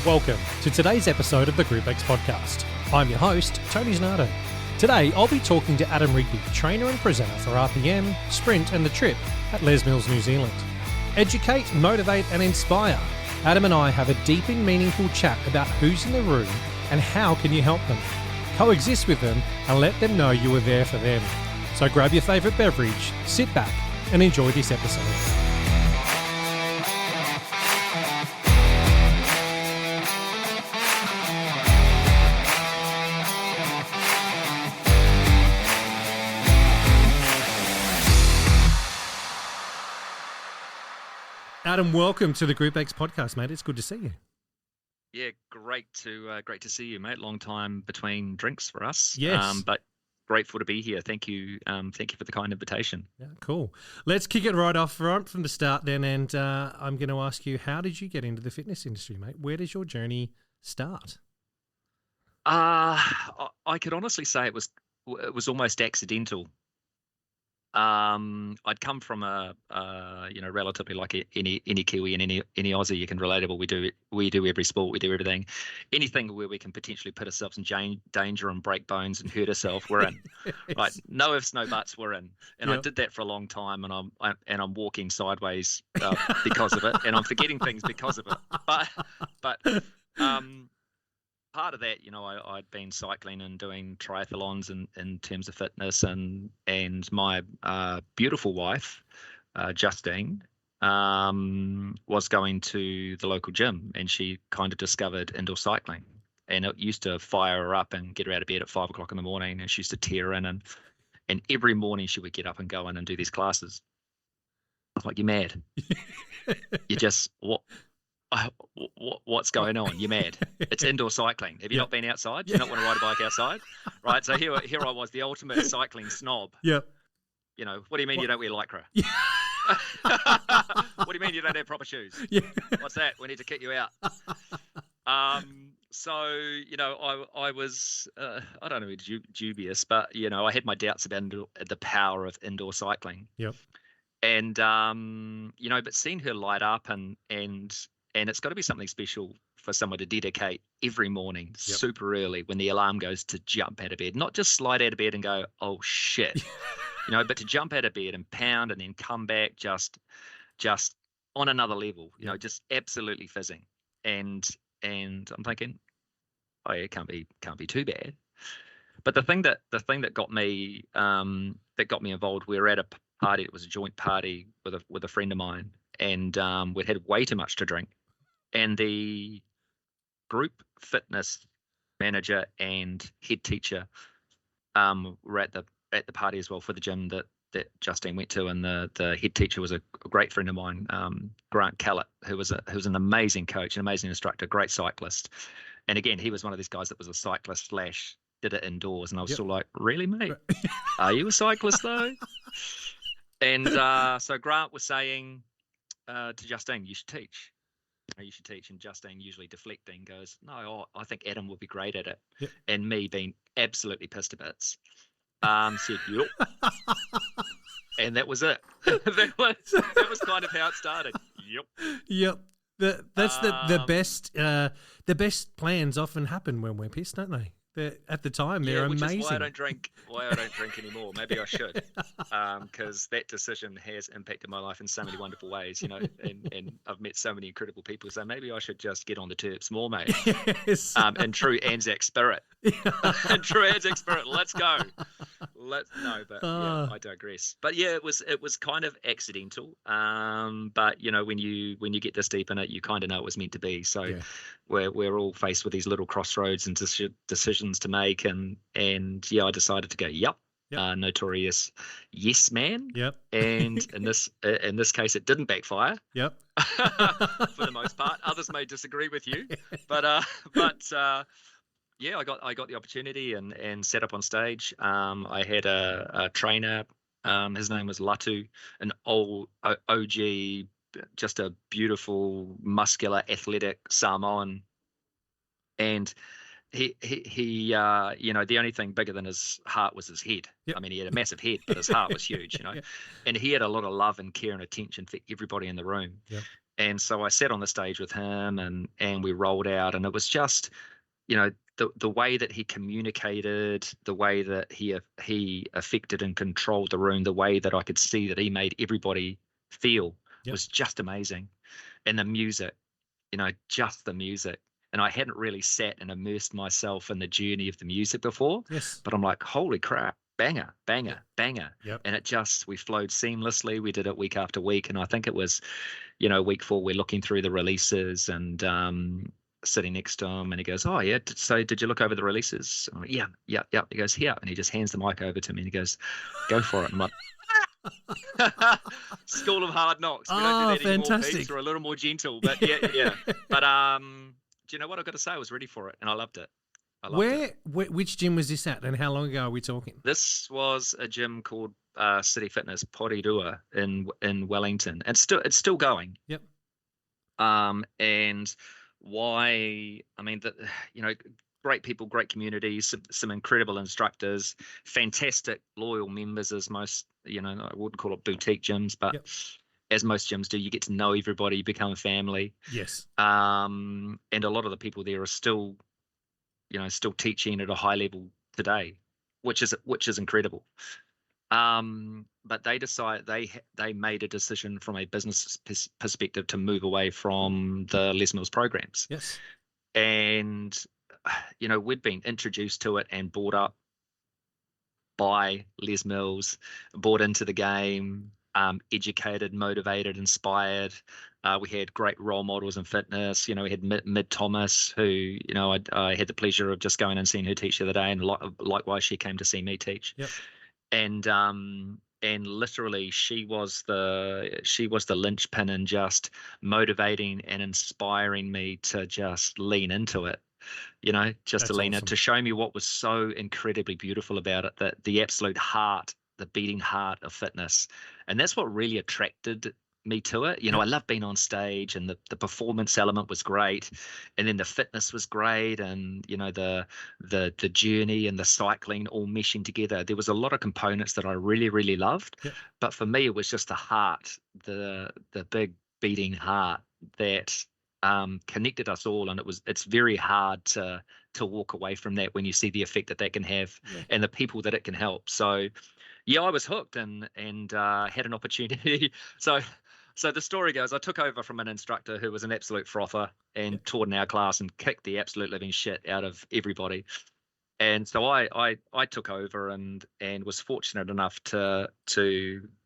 Welcome to today's episode of the Group X podcast. I'm your host, Tony Zanardo. Today, I'll be talking to Adam Rigby, trainer and presenter for RPM, Sprint and The Trip at Les Mills, New Zealand. Educate, motivate and inspire. Adam and I have a deep and meaningful chat about who's in the room and how can you help them. Coexist with them and let them know you are there for them. So grab your favourite beverage, sit back and enjoy this episode. Adam, welcome to the Group X podcast, mate. It's good to see you. Yeah, great to see you, mate. Long time between drinks for us. Yes, but grateful to be here. Thank you for the kind invitation. Yeah, cool. Let's kick it right off front from the start then, and I'm going to ask you, how did you get into the fitness industry, mate? Where does your journey start? I could honestly say it was almost accidental. I'd come from a relatively like any Kiwi and any Aussie you can relatable. We do every sport, we do everything, anything where we can potentially put ourselves in danger and break bones and hurt ourselves, we're in. Yes. Right? No ifs, no buts, we're in. And Yep. I did that for a long time, and I'm walking sideways because of it, and I'm forgetting things because of it. But part of that, I'd been cycling and doing triathlons in terms of fitness, and my beautiful wife, Justine, was going to the local gym, and she kind of discovered indoor cycling, and it used to fire her up and get her out of bed at 5 o'clock in the morning, and she used to tear in, and every morning she would get up and go in and do these classes. I was like, you're mad. You just what's going on? You're mad. It's indoor cycling. Have you not been outside? Do you not want to ride a bike outside? Right. So here I was, the ultimate cycling snob. Yep. What do you mean you don't wear Lycra? Yeah. What do you mean you don't have proper shoes? Yeah. What's that? We need to kick you out. So, I was, I don't know, dubious, but, I had my doubts about the power of indoor cycling. Yep. And, but seeing her light up and it's got to be something special for someone to dedicate every morning, super early, when the alarm goes, to jump out of bed, not just slide out of bed and go, oh shit, but to jump out of bed and pound and then come back just on another level, just absolutely fizzing. And I'm thinking, oh yeah, it can't be too bad. But the thing that got me involved, we were at a party. It was a joint party with a friend of mine, and we'd had way too much to drink. And the group fitness manager and head teacher were at the party as well, for the gym that Justine went to, and the head teacher was a great friend of mine, Grant Callett, who was an amazing coach, an amazing instructor, great cyclist. And again, he was one of these guys that was a cyclist / did it indoors, and I was still like, really, mate? Are you a cyclist though? And so Grant was saying to Justine, you should teach. You should teach. And Justine, usually deflecting, goes, no, I think Adam would be great at it. Yep. And me, being absolutely pissed to bits, said, yep. And that was it. that was kind of how it started. Yep. That's the best. The best plans often happen when we're pissed, don't they? At the time, they're amazing. Which is why I don't drink anymore. Maybe I should, because that decision has impacted my life in so many wonderful ways, and I've met so many incredible people. So maybe I should just get on the terps more, mate. Yes. In true Anzac spirit. In true Anzac spirit, let's go. I digress. But yeah, it was kind of accidental. But when you get this deep in it, you kind of know it was meant to be. So we're all faced with these little crossroads and decisions to make, and I decided to go notorious yes man. And in this case, it didn't backfire. For the most part. Others may disagree with you, but I got the opportunity and set up on stage. I had a trainer, his name was Latu, an old OG, just a beautiful, muscular, athletic Samoan, and he the only thing bigger than his heart was his head. I mean, he had a massive head, but his heart was huge, and he had a lot of love and care and attention for everybody in the room. And so I sat on the stage with him, and we rolled out, and it was just, the way that he communicated, the way that he affected and controlled the room, the way that I could see that he made everybody feel was just amazing. And the music, just the music. And I hadn't really sat and immersed myself in the journey of the music before. Yes. But I'm like, holy crap, banger, banger, banger. Yep. And we flowed seamlessly. We did it week after week. And I think it was, week 4, we're looking through the releases and sitting next to him. And he goes, oh, yeah. So did you look over the releases? I'm like, yeah. He goes, here. And he just hands the mic over to me and he goes, go for it. And I'm like, School of Hard Knocks. We don't do that anymore, fantastic. Pete. We're a little more gentle, but yeah. But do you know what I've got to say? I was ready for it, and I loved it. Which gym was this at, and how long ago are we talking? This was a gym called City Fitness Porirua in Wellington. It's still going. Yep. And why? I mean, great people, great communities, some incredible instructors, fantastic loyal members, as most, I wouldn't call it boutique gyms, but as most gyms do, you get to know everybody, you become a family. Yes. And a lot of the people there are still teaching at a high level today, which is incredible. But they made a decision from a business perspective to move away from the Les Mills programs. Yes. And we'd been introduced to it and brought up by Les Mills, brought into the game, educated, motivated, inspired. We had great role models in fitness. We had Mid Thomas, who, I had the pleasure of just going and seeing her teach the other day, and likewise she came to see me teach. Yep. And literally she was the linchpin in just motivating and inspiring me to just lean into it. Just to lean in, to show me what was so incredibly beautiful about it, that the absolute heart, the beating heart of fitness. And that's what really attracted me to it. I love being on stage, and the performance element was great, and then the fitness was great, and the journey and the cycling all meshing together. There was a lot of components that I really, really loved. But for me, it was just the heart, the big beating heart that connected us all, and it's very hard to walk away from that when you see the effect that can have and the people that it can help. So I was hooked and had an opportunity. So the story goes, I took over from an instructor who was an absolute frother and taught in our class and kicked the absolute living shit out of everybody. And so I took over and was fortunate enough to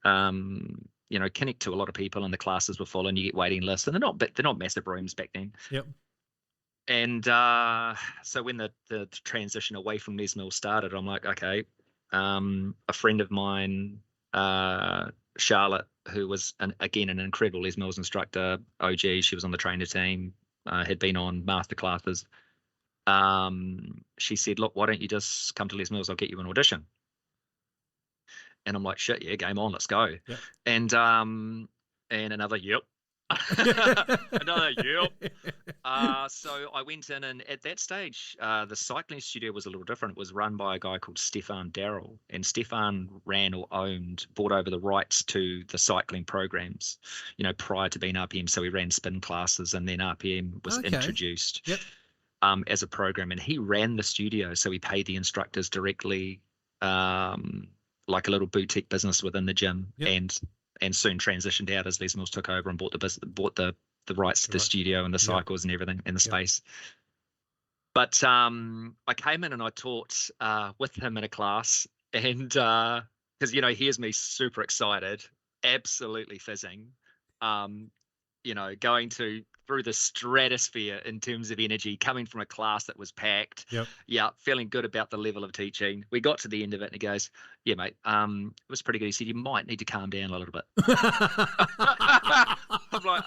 connect to a lot of people, and the classes were full, and you get waiting lists, and they're not massive rooms back then. Yep. And so when the transition away from Les Mills started, I'm like, okay, a friend of mine, Charlotte, who was an incredible Les Mills instructor, OG, she was on the trainer team, had been on master classes. She said, look, why don't you just come to Les Mills? I'll get you an audition. And I'm like, shit, yeah, game on, let's go. Yep. And another, yep. Another, yep. So I went in, and at that stage, the cycling studio was a little different. It was run by a guy called Stefan Darrell, and Stefan bought over the rights to the cycling programs, prior to being RPM. So he ran spin classes, and then RPM was introduced as a program, and he ran the studio. So he paid the instructors directly, like a little boutique business within the gym, and soon transitioned out as Les Mills took over and bought the rights to the studio and the cycles and everything in the space. But I came in and I taught with him in a class, and because here's me super excited, absolutely fizzing, going through the stratosphere in terms of energy, coming from a class that was packed. Feeling good about the level of teaching. We got to the end of it, and he goes, yeah, mate, it was pretty good. He said, you might need to calm down a little bit. I'm like,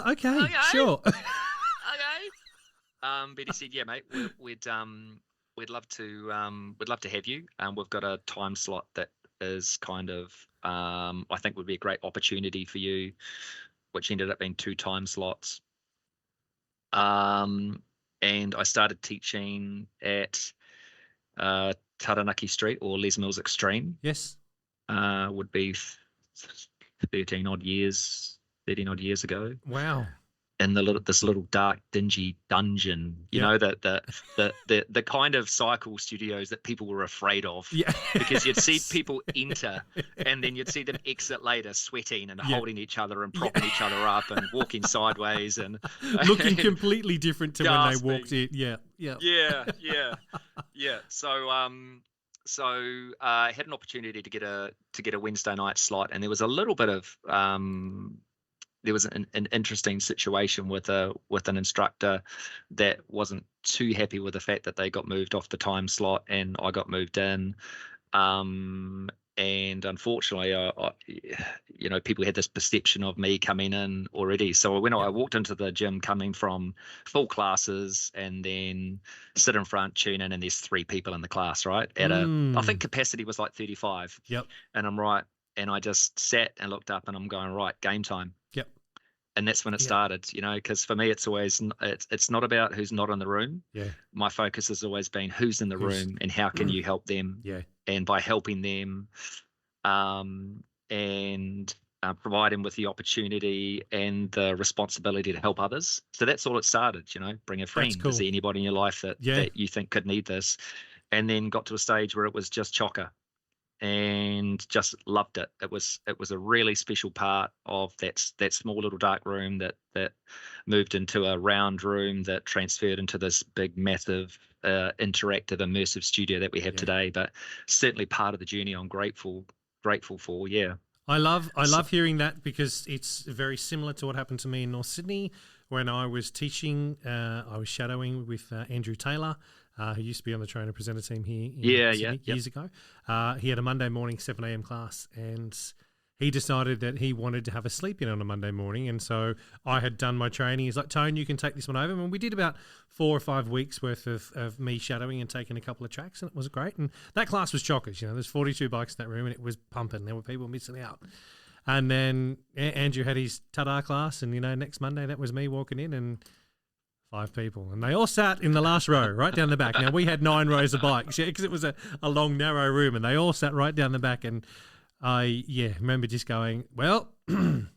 okay, sure. Okay. But he said, yeah, mate, we'd love to have you. We've got a time slot that is kind of, I think would be a great opportunity for you, which ended up being 2 time slots. And I started teaching at Taranaki Street, or Les Mills Extreme. Yes. Would be 13 odd years 30 odd years ago. Wow. In this little dark, dingy dungeon, Yep. the kind of cycle studios that people were afraid of, Yeah. because you'd see people enter and then you'd see them exit later, sweating and Yeah. holding each other and propping each other up and walking sideways and looking completely different to when they walked in. Yeah. So I had an opportunity to get a Wednesday night slot, and there was a little bit of there was an interesting situation with an instructor that wasn't too happy with the fact that they got moved off the time slot and I got moved in. And unfortunately, people had this perception of me coming in already. So when I walked into the gym coming from full classes and then sit in front, tune in, and there's 3 people in the class, right? I think capacity was like 35. Yep. And I'm right. And I just sat and looked up and I'm going, right, game time. Yep. And that's when it started, because for me, it's always, it's not about who's not in the room. Yeah. My focus has always been who's in the room and how can you help them? Yeah. And by helping them and providing with the opportunity and the responsibility to help others. So that's all it started, bring a friend. Cool. Is there anybody in your life that you think could need this? And then got to a stage where it was just chocker. And just loved it. It was a really special part of that small little dark room that moved into a round room that transferred into this big, massive, interactive, immersive studio that we have today. But certainly part of the journey I'm grateful for. Yeah. I love hearing that, because it's very similar to what happened to me in North Sydney when I was teaching. I was shadowing with Andrew Taylor, who used to be on the trainer presenter team here in Sydney years ago. He had a Monday morning 7 a.m. class, and he decided that he wanted to have a sleep in on a Monday morning. And so I had done my training. He's like, Tone, you can take this one over. And we did about 4 or 5 weeks worth of me shadowing and taking a couple of tracks, and it was great. And that class was chockers. There's 42 bikes in that room, and it was pumping. There were people missing out. And then Andrew had his Tada class, and, next Monday, that was me walking in, and 5 people, and they all sat in the last row, right down the back. Now, we had 9 rows of bikes, because it was a long, narrow room, and they all sat right down the back. And I, remember just going, well, you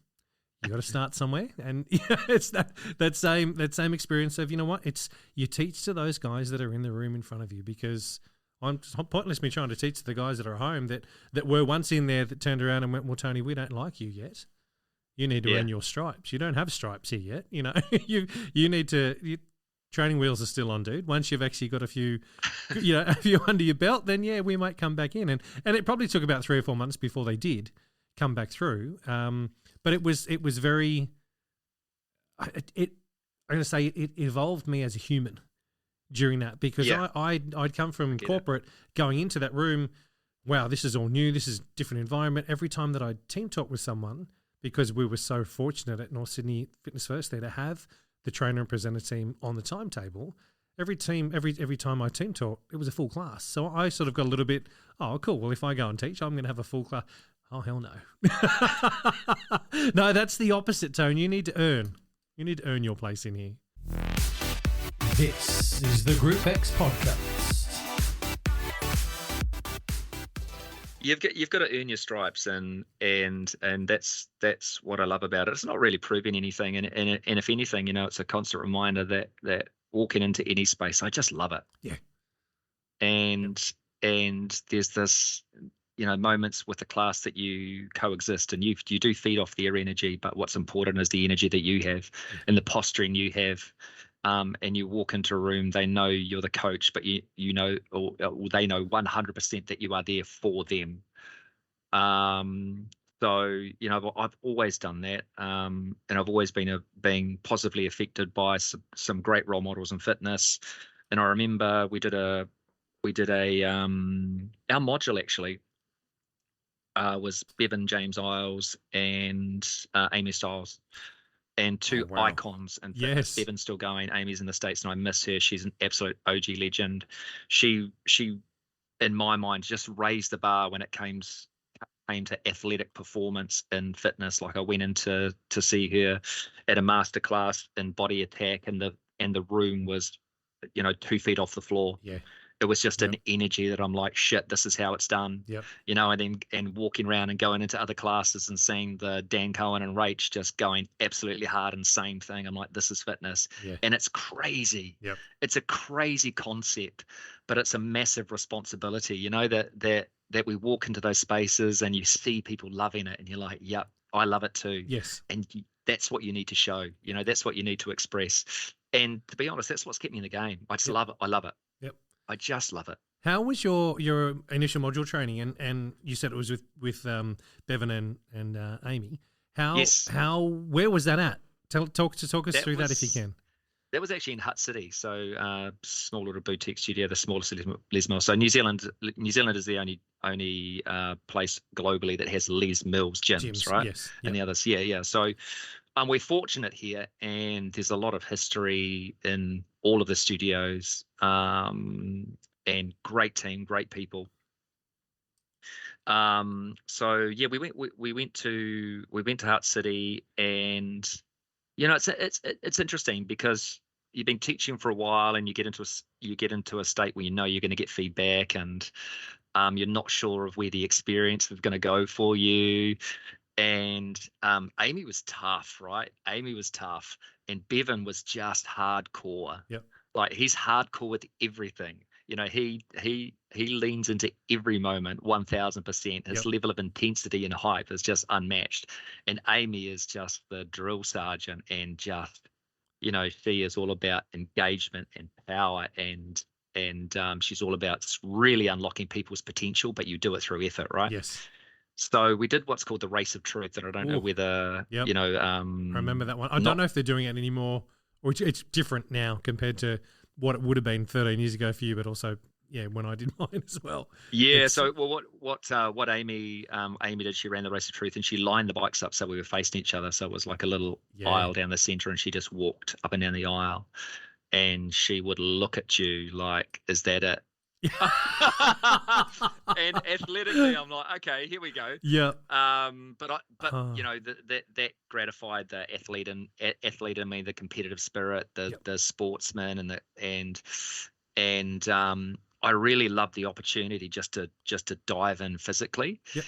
got to start somewhere. And it's that same experience of, it's you teach to those guys that are in the room in front of you, because I'm pointless me trying to teach to the guys that are at home that were once in there that turned around and went, well, Tony, we don't like you yet. You need to earn your stripes. You don't have stripes here yet. You need to. Training wheels are still on, dude. Once you've actually got a few under your belt, then we might come back in. And it probably took about 3 or 4 months before they did come back through. But it was very. I'm going to say it evolved me as a human during that, because I'd come from corporate going into that room. Wow, this is all new. This is a different environment. Every time that I team talk with someone, because we were so fortunate at North Sydney Fitness First there to have the trainer and presenter team on the timetable, every time I team taught, it was a full class. So I sort of got a little bit, oh, cool, well, if I go and teach, I'm going to have a full class. Oh, hell no. No, that's the opposite, Tone. You need to earn. You need to earn your place in here. This is the Group X Podcast. You've got to earn your stripes, and that's what I love about it. It's not really proving anything, and if anything, it's a constant reminder that walking into any space, I just love it. Yeah. And there's this, moments with the class that you coexist, and you do feed off their energy, but what's important is the energy that you have and the posturing you have. And you walk into a room, they know you're the coach, but or they know 100% that you are there for them. So I've always done that, and I've always been positively affected by some great role models in fitness. And I remember we did our module actually was Bevan James Isles and Amy Stiles. And 2 icons, and fitness. Bevan's still going. Amy's in the States, and I miss her. She's an absolute OG legend. She, in my mind, just raised the bar when it came to athletic performance in fitness. Like I went in to see her at a masterclass in body attack, and the room was, 2 feet off the floor. Yeah, It was just Yep. an energy that I'm like, shit, this is how it's done. Yep. You know, and walking around and going into other classes and seeing the Dan Cohen and Rach just going absolutely hard and same thing. I'm like, this is fitness. Yeah. And it's crazy. Yep. It's a crazy concept, but it's a massive responsibility, you know, that we walk into those spaces and you see people loving it and you're like, yep, I love it too. Yes. And that's what you need to show, you know, that's what you need to express. And to be honest, that's what's kept me in the game. I just love it. I love it. Yep. I just love it. How was your initial module training? And you said it was with Bevan and Amy. Where was that at? Talk us through that if you can. That was actually in Hutt City, so small little boutique studio, the smallest Les Mills. So New Zealand is the only place globally that has Les Mills gyms, right? Yes. Yep. And the others, yeah. So we're fortunate here, and there's a lot of history in all of the studios, and great team, great people. So yeah, we went to Hutt City, and you know, it's interesting because you've been teaching for a while and you get into a state where you know you're going to get feedback, and you're not sure of where the experience is going to go for you. And Amy was tough, right? Amy was tough, and Bevan was just hardcore. Yep. Like, he's hardcore with everything. You know, he leans into every moment 1000%. His level of intensity and hype is just unmatched. And Amy is just the drill sergeant, and just, you know, she is all about engagement and power, and she's all about really unlocking people's potential, but you do it through effort, right? Yes. So we did what's called the Race of Truth, and I don't know whether you know. I remember that one. I don't know if they're doing it anymore, or it's different now compared to what it would have been 13 years ago for you, but also when I did mine as well. Yeah. So what Amy did, she ran the Race of Truth, and she lined the bikes up so we were facing each other. So it was like a little aisle down the center, and she just walked up and down the aisle, and she would look at you like, "Is that it?" And athletically, I'm like, okay, here we go. Yeah. But you know, that gratified the athlete in me, the competitive spirit, the sportsman, and I really loved the opportunity just to dive in physically. Yep.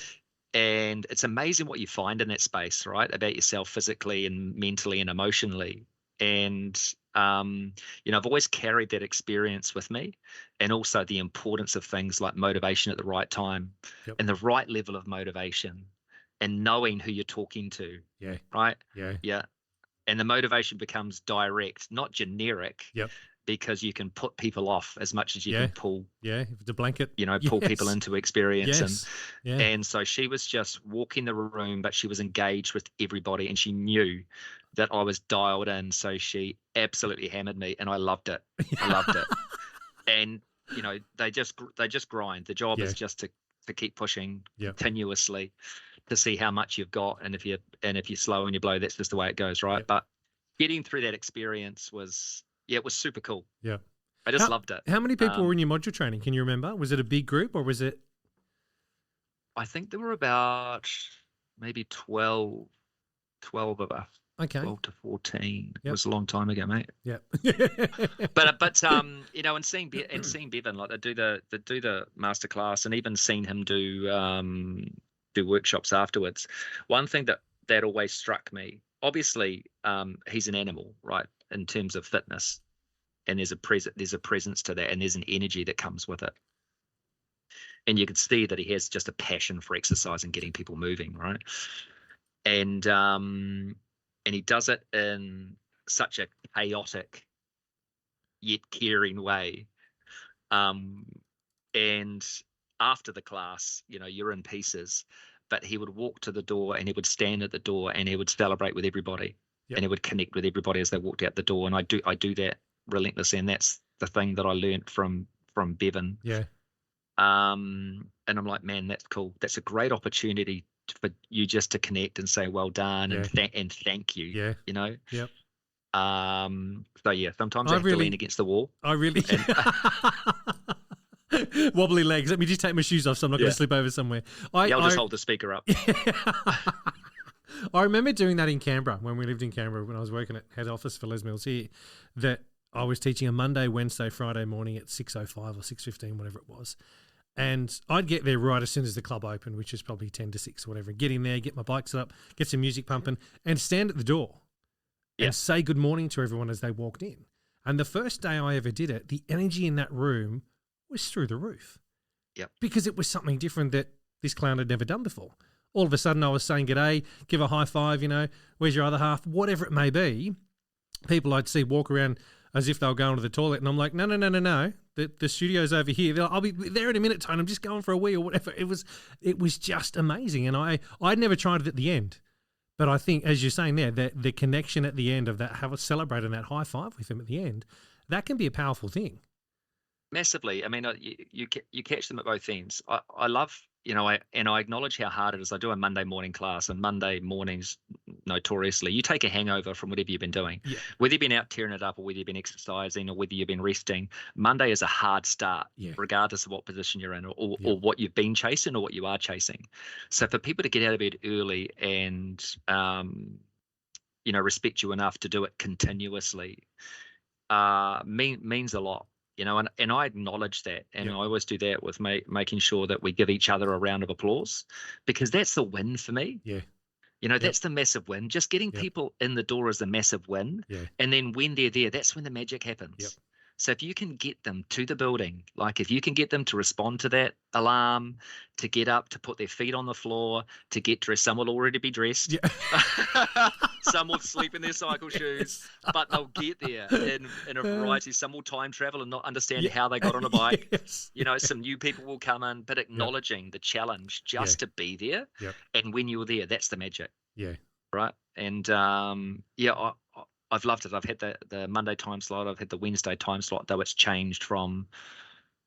And it's amazing what you find in that space, right? About yourself physically and mentally and emotionally. And you know, I've always carried that experience with me, and also the importance of things like motivation at the right time, and the right level of motivation, and knowing who you're talking to. Yeah. Right. Yeah. And the motivation becomes direct, not generic. Yep. Because you can put people off as much as you can pull. Yeah, the blanket. You know, pull people into experience. And so she was just walking the room, but she was engaged with everybody, and she knew that I was dialed in. So she absolutely hammered me, and I loved it. I loved it. And you know, they just grind. The job is just to keep pushing continuously to see how much you've got, and if you're slow and you blow, that's just the way it goes, right? But getting through that experience was. Yeah, it was super cool. Yeah. I just loved it. How many people were in your module training? Can you remember? Was it a big group, or was it? I think there were about maybe 12 of us. Okay. 12 to 14. It was a long time ago, mate. Yeah. but you know, and seeing Bevan, like they do the masterclass, and even seeing him do workshops afterwards. One thing that always struck me, obviously, he's an animal, right? In terms of fitness, and there's a presence to that, and there's an energy that comes with it, and you can see that he has just a passion for exercise and getting people moving, right? And he does it in such a chaotic yet caring way. And after the class, you know, you're in pieces, but he would walk to the door, and he would stand at the door, and he would celebrate with everybody. Yep. And it would connect with everybody as they walked out the door, and I do that relentlessly, and that's the thing that I learned from Bevan. Yeah. And I'm like, man, that's cool. That's a great opportunity for you just to connect and say well done and thank you. Yeah. You know. Yep. So yeah, sometimes I have to lean against the wall. I really. Wobbly legs. Let me just take my shoes off, so I'm not going to slip over somewhere. I'll just hold the speaker up. I remember doing that in Canberra when we lived in Canberra, when I was working at head office for Les Mills here, that I was teaching a Monday, Wednesday, Friday morning at 6:05 or 6:15, whatever it was. And I'd get there right as soon as the club opened, which is probably 10 to 6 or whatever. Get in there, get my bike set up, get some music pumping, and stand at the door and say good morning to everyone as they walked in. And the first day I ever did it, the energy in that room was through the roof. Yep. Because it was something different that this clown had never done before. All of a sudden I was saying g'day, give a high five, where's your other half, whatever it may be. People I'd see walk around as if they were going to the toilet, and I'm like, no. The studio's over here. I'll be there in a minute, Tone. I'm just going for a wee or whatever. It was just amazing, and I'd never tried it at the end, but I think, as you're saying there, that the connection at the end of that, celebrating that high five with him at the end, that can be a powerful thing. Massively. I mean, you catch them at both ends. I love, I acknowledge how hard it is. I do a Monday morning class, and Monday mornings, notoriously, you take a hangover from whatever you've been doing. Yeah. Whether you've been out tearing it up or whether you've been exercising or whether you've been resting, Monday is a hard start, regardless of what position you're in or what you've been chasing or what you are chasing. So for people to get out of bed early and, respect you enough to do it continuously means a lot. And I acknowledge that, and I always do that with making sure that we give each other a round of applause, because that's the win for me. Yeah. That's the massive win. Just getting people in the door is the massive win. Yeah. And then when they're there, that's when the magic happens. Yep. So if you can get them to the building, like if you can get them to respond to that alarm, to get up, to put their feet on the floor, to get dressed, some will already be dressed. Yeah. Some will sleep in their cycle shoes, but they'll get there in a variety. Some will time travel and not understand how they got on a bike. Some new people will come in, but acknowledging the challenge just to be there. Yep. And when you're there, that's the magic. Yeah. Right. And I've loved it. I've had the Monday time slot. I've had the Wednesday time slot, though it's changed from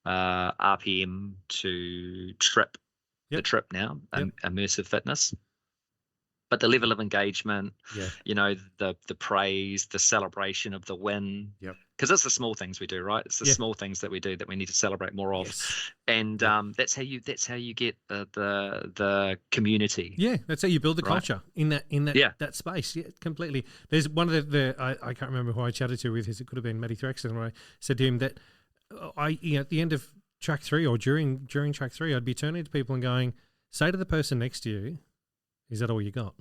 RPM to Trip. Yep. The Trip now, immersive fitness. But the level of engagement, the praise, the celebration of the win, because it's the small things we do, right? It's the small things that we do that we need to celebrate more of, and that's how you get the community. Yeah, that's how you build the culture in that space. Yeah, completely. There's one of I can't remember who I chatted to with his. It could have been Matty Thraxton, where I said to him that at the end of track 3 or during track 3, I'd be turning to people and going, say to the person next to you, is that all you got?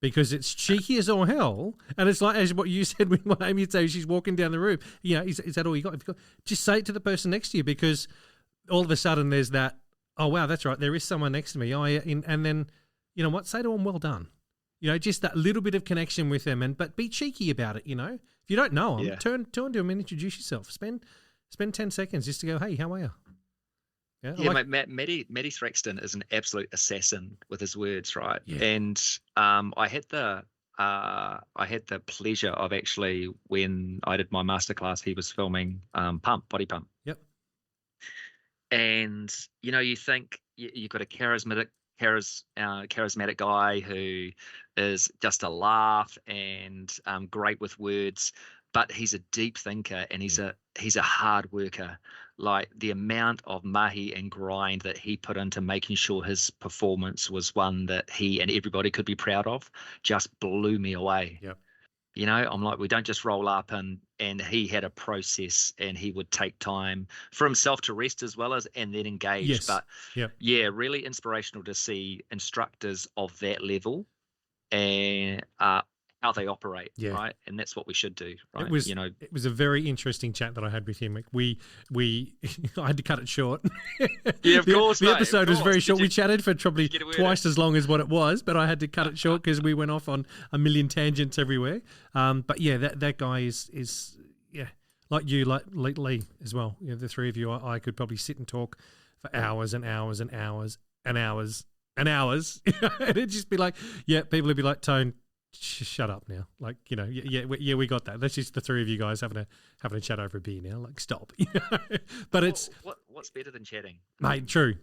Because it's cheeky as all hell, and it's like as what you said when Amy said she's walking down the room. Is that all you got? Just say it to the person next to you, because all of a sudden there's that. Oh wow, that's right. There is someone next to me. And then what? Say to them, well done. Just that little bit of connection with them, but be cheeky about it. If you don't know them, turn to them and introduce yourself. Spend 10 seconds just to go, hey, how are you? Matty Thraxton is an absolute assassin with his words, right? Yeah. And I had the pleasure of actually, when I did my masterclass, he was filming Body Pump. Yep. And you think you've got a charismatic guy who is just a laugh and great with words, but he's a deep thinker and he's a hard worker. Like the amount of mahi and grind that he put into making sure his performance was one that he and everybody could be proud of just blew me away. Yep. I'm like, we don't just roll up and he had a process, and he would take time for himself to rest as well as and then engage. Yes. But really inspirational to see instructors of that level and how they operate, right? And that's what we should do, right? It was a very interesting chat that I had with him. We I had to cut it short. Yeah, of course. The episode was very short. We chatted for probably twice as long as what it was, but I had to cut it short because we went off on a million tangents everywhere. But yeah, that guy is like you, like Lee as well. The three of you, I could probably sit and talk for hours and hours and hours and hours and hours, and it'd just be like, people would be like, Tone, shut up now. Like, we got that. That's just the three of you guys having a chat over a beer now. Like, stop. But it's what's better than chatting, mate? True.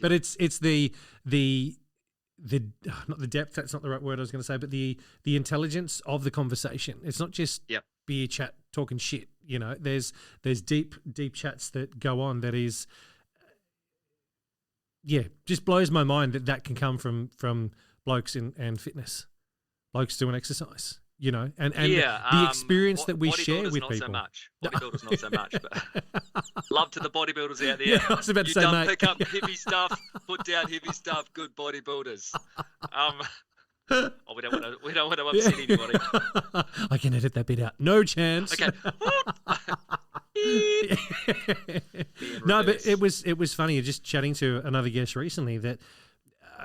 But it's the not the depth. That's not the right word I was going to say. But the intelligence of the conversation. It's not just beer chat talking shit. There's deep chats that go on. That is, just blows my mind that can come from blokes and fitness. Blokes doing exercise, you know, and Yeah, the experience that we bodybuilders share with not people. so much. Bodybuilders not so much, but love to the bodybuilders out there. Yeah, I was about to say, mate. Pick up heavy stuff, put down heavy stuff. Good bodybuilders. Oh, we don't want to upset anybody. I can edit that bit out. No chance. Okay. No, but it was funny. Just chatting to another guest recently that,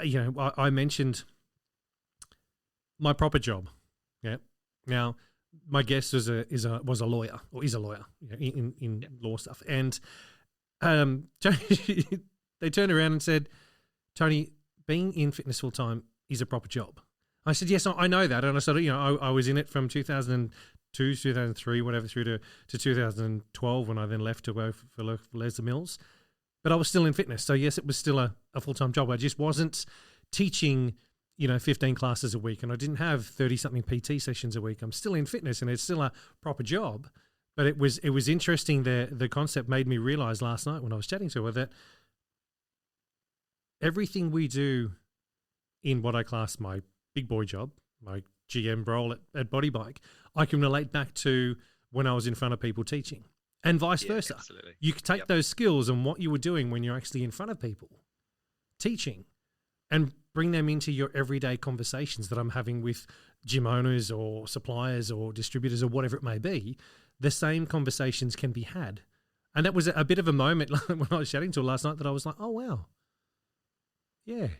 you know, I mentioned my proper job. Yeah. Now, my guest was a lawyer, or is a lawyer, you know, in law stuff, and they turned around and said, "Tony, being in fitness full time is a proper job." I said, "Yes, I know that," and I said, "You know, I was in it from 2002, 2003, whatever, through to 2012 when I then left to work for Les Mills, but I was still in fitness, so yes, it was still a full time job. I just wasn't teaching." 15 classes a week, and I didn't have 30-something PT sessions a week. I'm still in fitness, and it's still a proper job. But it was interesting. The concept made me realize last night when I was chatting to her that everything we do in what I class my big boy job, my GM role at Body Bike, I can relate back to when I was in front of people teaching, and vice versa. Absolutely. You could take those skills and what you were doing when you're actually in front of people teaching, and bring them into your everyday conversations that I'm having with gym owners or suppliers or distributors or whatever it may be. The same conversations can be had. And that was a bit of a moment when I was chatting to her last night that I was like, oh, wow. Yeah.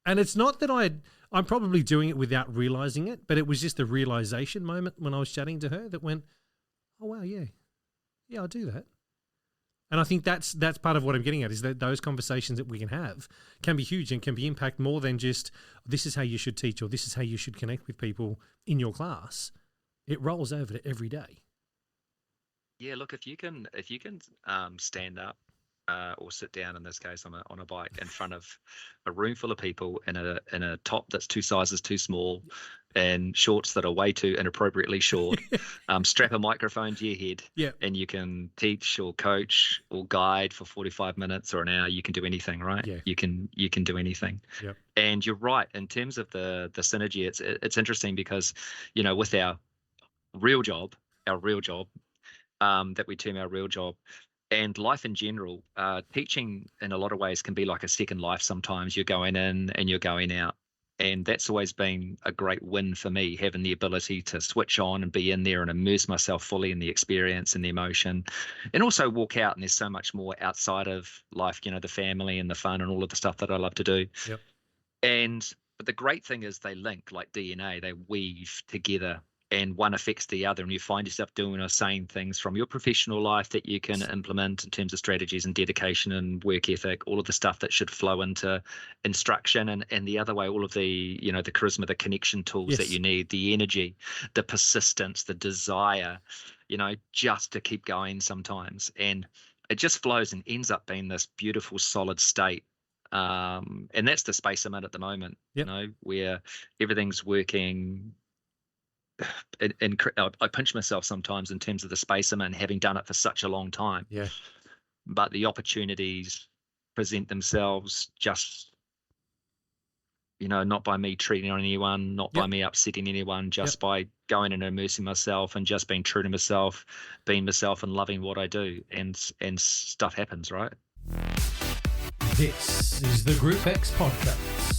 And it's not that I'm probably doing it without realizing it, but it was just a realization moment when I was chatting to her that went, oh, wow, yeah. Yeah, I'll do that. And I think that's part of what I'm getting at, is that those conversations that we can have can be huge and can be impact more than just this is how you should teach or this is how you should connect with people in your class. It rolls over to every day. Yeah, look, if you can stand up or sit down, in this case on a bike in front of a room full of people in a top that's 2 sizes too small, and shorts that are way too inappropriately short, strap a microphone to your head, and you can teach or coach or guide for 45 minutes or an hour. You can do anything, right? Yeah. You can do anything. Yep. And you're right in terms of the synergy. It's interesting because, you know, with our real job that we term our real job, and life in general, teaching in a lot of ways can be like a second life sometimes. You're going in and you're going out. And that's always been a great win for me, having the ability to switch on and be in there and immerse myself fully in the experience and the emotion, and also walk out. And there's so much more outside of life, you know, the family and the fun and all of the stuff that I love to do. Yep. But the great thing is they link like DNA, they weave together, and one affects the other, and you find yourself doing or saying things from your professional life that you can implement in terms of strategies and dedication and work ethic, all of the stuff that should flow into instruction, and the other way, all of the, you know, the charisma, the connection tools that you need, the energy, the persistence, the desire, you know, just to keep going sometimes. And it just flows and ends up being this beautiful solid state. And that's the space I'm in at the moment, you know, where everything's working. And I pinch myself sometimes in terms of the space I'm in, having done it for such a long time. Yeah. But the opportunities present themselves just, you know, not by me treating on anyone, not by me upsetting anyone, just by going and immersing myself and just being true to myself, being myself and loving what I do, and stuff happens, right? This is the Group X podcast.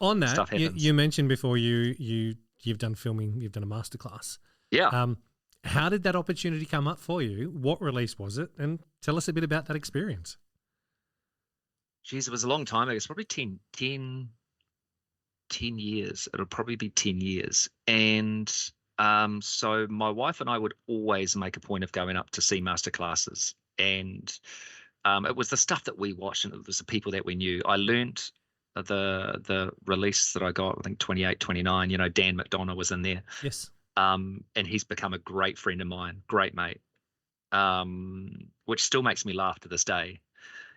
On that, you mentioned before you've done filming, you've done a masterclass. Yeah. How did that opportunity come up for you? What release was it? And tell us a bit about that experience. Geez, it was a long time ago. It's probably 10 years. It'll probably be 10 years. And so my wife and I would always make a point of going up to see masterclasses. And it was the stuff that we watched, and it was the people that we knew. I learned the release that I got, I think 28, 29, you know, Dan McDonough was in there. Yes. And he's become a great friend of mine, great mate, which still makes me laugh to this day.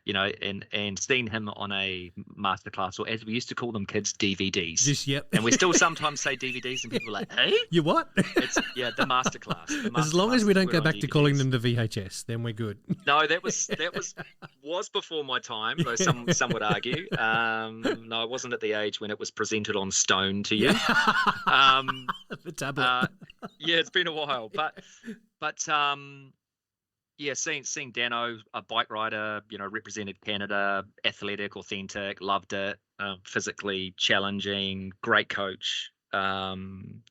and seeing him on a masterclass, or as we used to call them kids, DVDs. Just, yep. And we still sometimes say DVDs, and people are like, hey? You what? It's the masterclass. As long as we don't go back to calling DVDs. them the VHS, then we're good. No, that was before my time, though some would argue. No, I wasn't at the age when it was presented on stone to you. The tablet. Yeah, it's been a while, but yeah, seeing Dano, a bike rider, represented Canada, athletic, authentic, loved it, physically challenging, great coach, and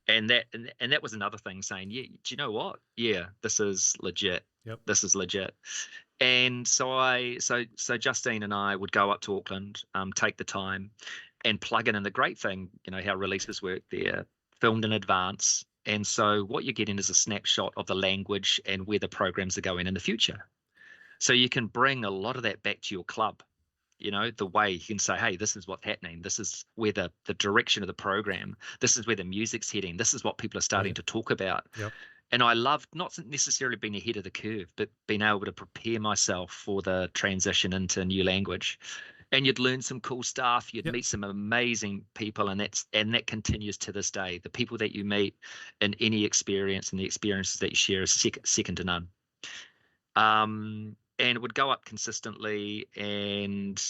that was another thing, saying, yeah, do you know what? Yeah, this is legit. Yep. This is legit. And so Justine and I would go up to Auckland, take the time, and plug in. And the great thing, how releases work there, filmed in advance. And so what you're getting is a snapshot of the language and where the programs are going in the future. So you can bring a lot of that back to your club, the way you can say, hey, this is what's happening. This is where the direction of the program, this is where the music's heading. This is what people are starting to talk about. Yep. And I loved not necessarily being ahead of the curve, but being able to prepare myself for the transition into a new language. And you'd learn some cool stuff. You'd meet some amazing people, and that continues to this day. The people that you meet in any experience and the experiences that you share is second to none. And it would go up consistently. And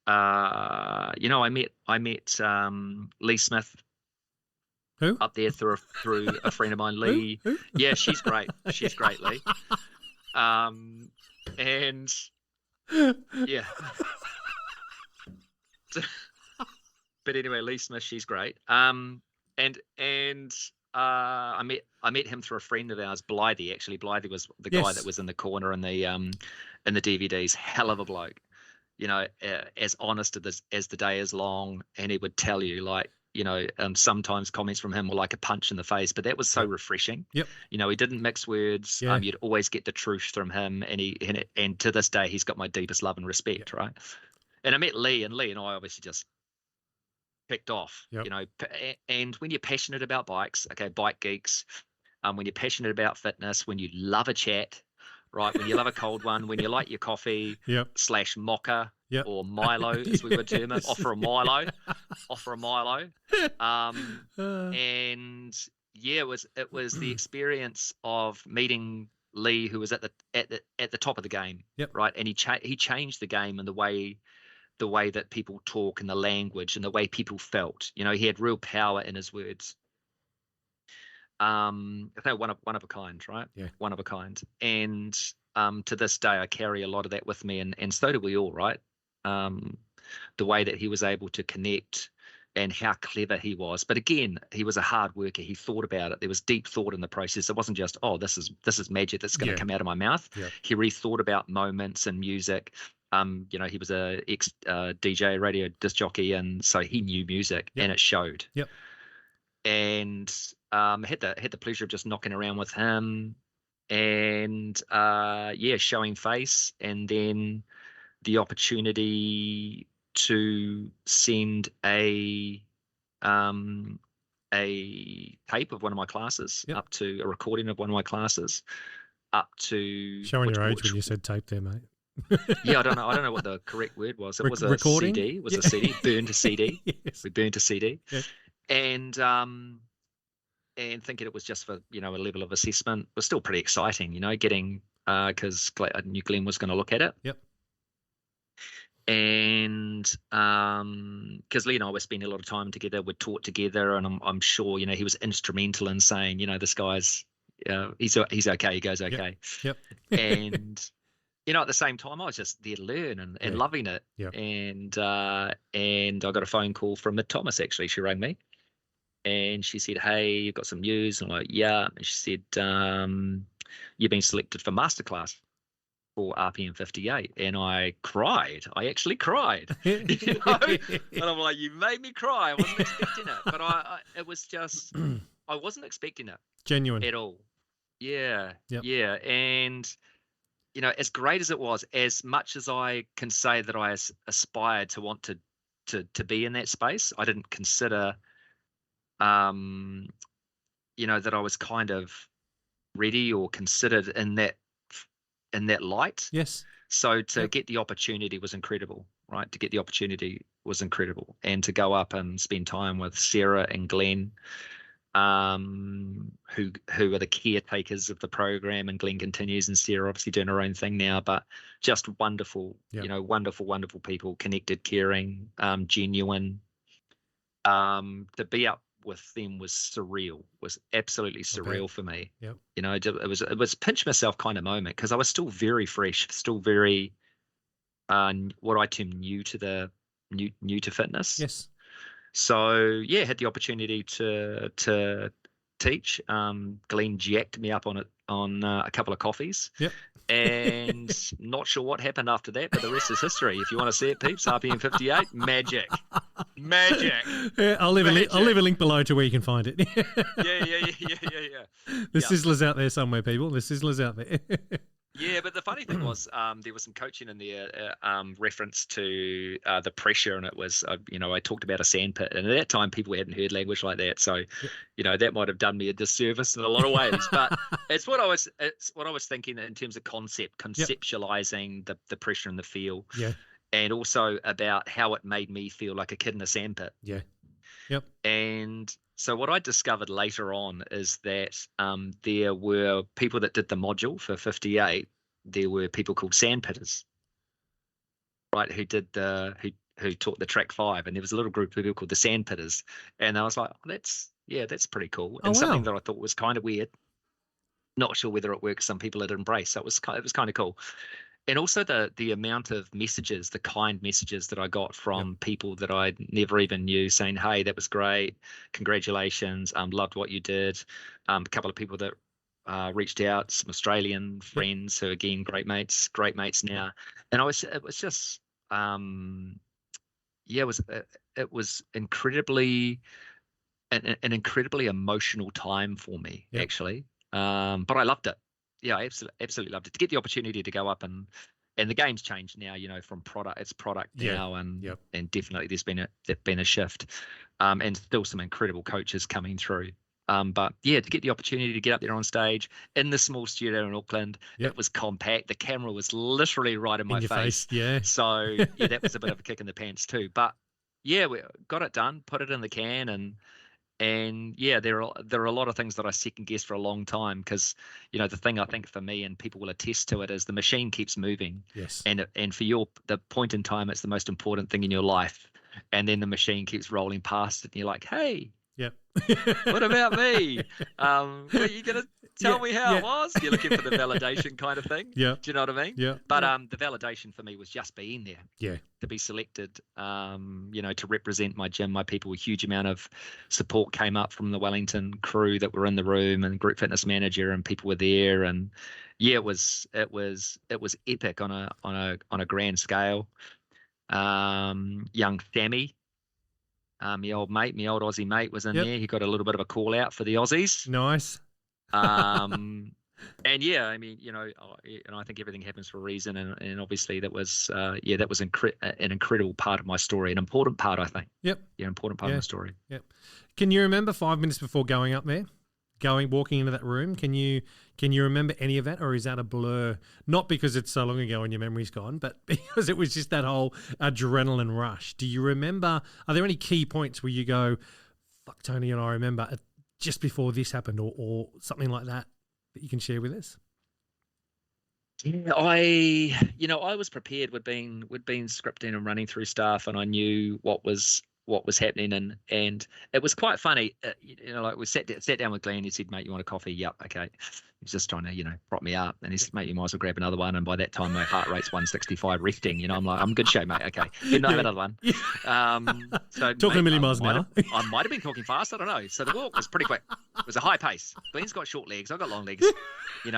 I met Lee Smith. Who? Up there through a friend of mine, Lee. Who? Yeah, she's great. She's great, Lee. And yeah. But anyway, Lee Smith, she's great. And I met him through a friend of ours, Blythe. Actually, Blythe was the guy that was in the corner in the DVDs. Hell of a bloke, as honest as the day is long, and he would tell you sometimes comments from him were like a punch in the face, but that was so refreshing. Yep. He didn't mix words. Yeah. You'd always get the truth from him, and to this day, he's got my deepest love and respect. Right. And I met Lee, and I obviously just picked off, and when you're passionate about bikes, okay, bike geeks, when you're passionate about fitness, when you love a chat, right, when you love a cold one, when you like your coffee, / mocha, or Milo, as we would term it, offer a Milo. And yeah, it was the experience of meeting Lee, who was at the top of the game, right, and he changed the game and the way that people talk and the language and the way people felt. He had real power in his words. I think one of a kind, right? Yeah. One of a kind. And to this day, I carry a lot of that with me, and so do we all, right? The way that he was able to connect and how clever he was. But again, he was a hard worker. He thought about it. There was deep thought in the process. It wasn't just, oh, this is magic that's going to come out of my mouth. Yeah. He really thought about moments and music. He was a ex DJ, radio disc jockey, and so he knew music, and it showed. Yep. And had the pleasure of just knocking around with him, and showing face, and then the opportunity to send a tape of one of my classes up to a recording of one of my classes up to showing your age when you said tape there, mate. Yeah, I don't know what the correct word was. It was a recording? CD. It was a CD. Burned a CD. Yes. We burned a CD. Yeah. And thinking it was just for a level of assessment. It was still pretty exciting, getting because I knew Glenn was going to look at it. Yep. And because Lee and I were spending a lot of time together, we'd taught together, and I'm sure he was instrumental in saying, this guy's he's okay, he goes okay. Yep. And at the same time, I was just there to learn and loving it. Yep. And I got a phone call from Mid Thomas. Actually, she rang me, and she said, "Hey, you've got some news." And I'm like, "Yeah." And she said, "You've been selected for masterclass for RPM 58." And I cried. I actually cried. And I'm like, "You made me cry. I wasn't expecting it." But it was just, I wasn't expecting it. Genuine. At all. Yeah. Yep. Yeah. And as great as it was, as much as I can say that I aspired to want to be in that space, I didn't consider, that I was kind of ready or considered in that light. Yes. So to get the opportunity was incredible, right? To get the opportunity was incredible, and to go up and spend time with Sarah and Glenn, who are the caretakers of the program, and Glenn continues, and Sarah obviously doing her own thing now, but just wonderful, wonderful people, connected, caring, genuine. To be up with them was surreal, was absolutely surreal for me. Yep. It was pinch myself kind of moment, because I was still very fresh, still very what I term new to fitness. Yes. So yeah, had the opportunity to teach. Glenn jacked me up on a couple of coffees. Yep. And not sure what happened after that, but the rest is history. If you want to see it, peeps, RPM 58, magic. Yeah, I'll leave a link below to where you can find it. Yeah. The Sizzler's out there somewhere, people. The Sizzler's out there. Yeah, but the funny thing was, there was some coaching in there, reference to the pressure, and it was, I talked about a sandpit, and at that time people hadn't heard language like that, so, that might have done me a disservice in a lot of ways. But it's what I was thinking in terms of conceptualizing the pressure in the feel, and also about how it made me feel like a kid in a sandpit. Yeah. Yep. And so what I discovered later on is that there were people that did the module for 58. There were people called sandpitters, right, who taught the track 5, and there was a little group of people called the sandpitters, and I was like, that's pretty cool, and something that I thought was kind of weird. Not sure whether it works. Some people had embraced, so it was kind of cool. And also the amount of messages, the kind messages that I got from people that I never even knew, saying, "Hey, that was great, congratulations, loved what you did." A couple of people that reached out, some Australian friends who, again, great mates now. And it was incredibly an incredibly emotional time for me, actually. But I loved it. Yeah, I absolutely loved it. To get the opportunity to go up, and the game's changed now, from product now, and definitely there's been a shift, and still some incredible coaches coming through. But yeah, to get the opportunity to get up there on stage in the small studio in Auckland, it was compact. The camera was literally right in my face. Yeah. So that was a bit of a kick in the pants too. But yeah, we got it done, put it in the can, and yeah, there are a lot of things that I second guessed for a long time, because the thing I think for me, and people will attest to it, is the machine keeps moving. Yes. And for the point in time, it's the most important thing in your life, and then the machine keeps rolling past it, and you're like, hey. Yep. What about me? Are you gonna tell me how it was? You're looking for the validation kind of thing. Yeah. Do you know what I mean? Yeah. But the validation for me was just being there. Yeah. To be selected, to represent my gym, my people. A huge amount of support came up from the Wellington crew that were in the room, and group fitness manager, and people were there, and yeah, it was epic on a grand scale. Young Sammy, my old Aussie mate, was in there. He got a little bit of a call out for the Aussies. Nice. And yeah, I mean, I think everything happens for a reason, and obviously that was an incredible part of my story, an important part, I think. Yep. Yeah, important part of my story. Yep. Can you remember 5 minutes before going up there, walking into that room? Can you remember any of that, or is that a blur? Not because it's so long ago and your memory's gone, but because it was just that whole adrenaline rush. Do you remember? Are there any key points where you go, "Fuck, Tony and I remember just before this happened," or something like that you can share with us? Yeah, I was prepared. We'd been scripting and running through stuff, and I knew what was happening, and it was quite funny. Like we sat down with Glenn. He said, "Mate, you want a coffee?" Yep, okay. He's just trying to prop me up, and he said, "Mate, you might as well grab another one." And by that time, my heart rate's 165 resting. I'm like, "I'm good shape, mate." Okay, good night, another one. So talking a million miles an hour. I might have been talking fast. I don't know. So the walk was pretty quick. It was a high pace. Glenn's got short legs. I've got long legs.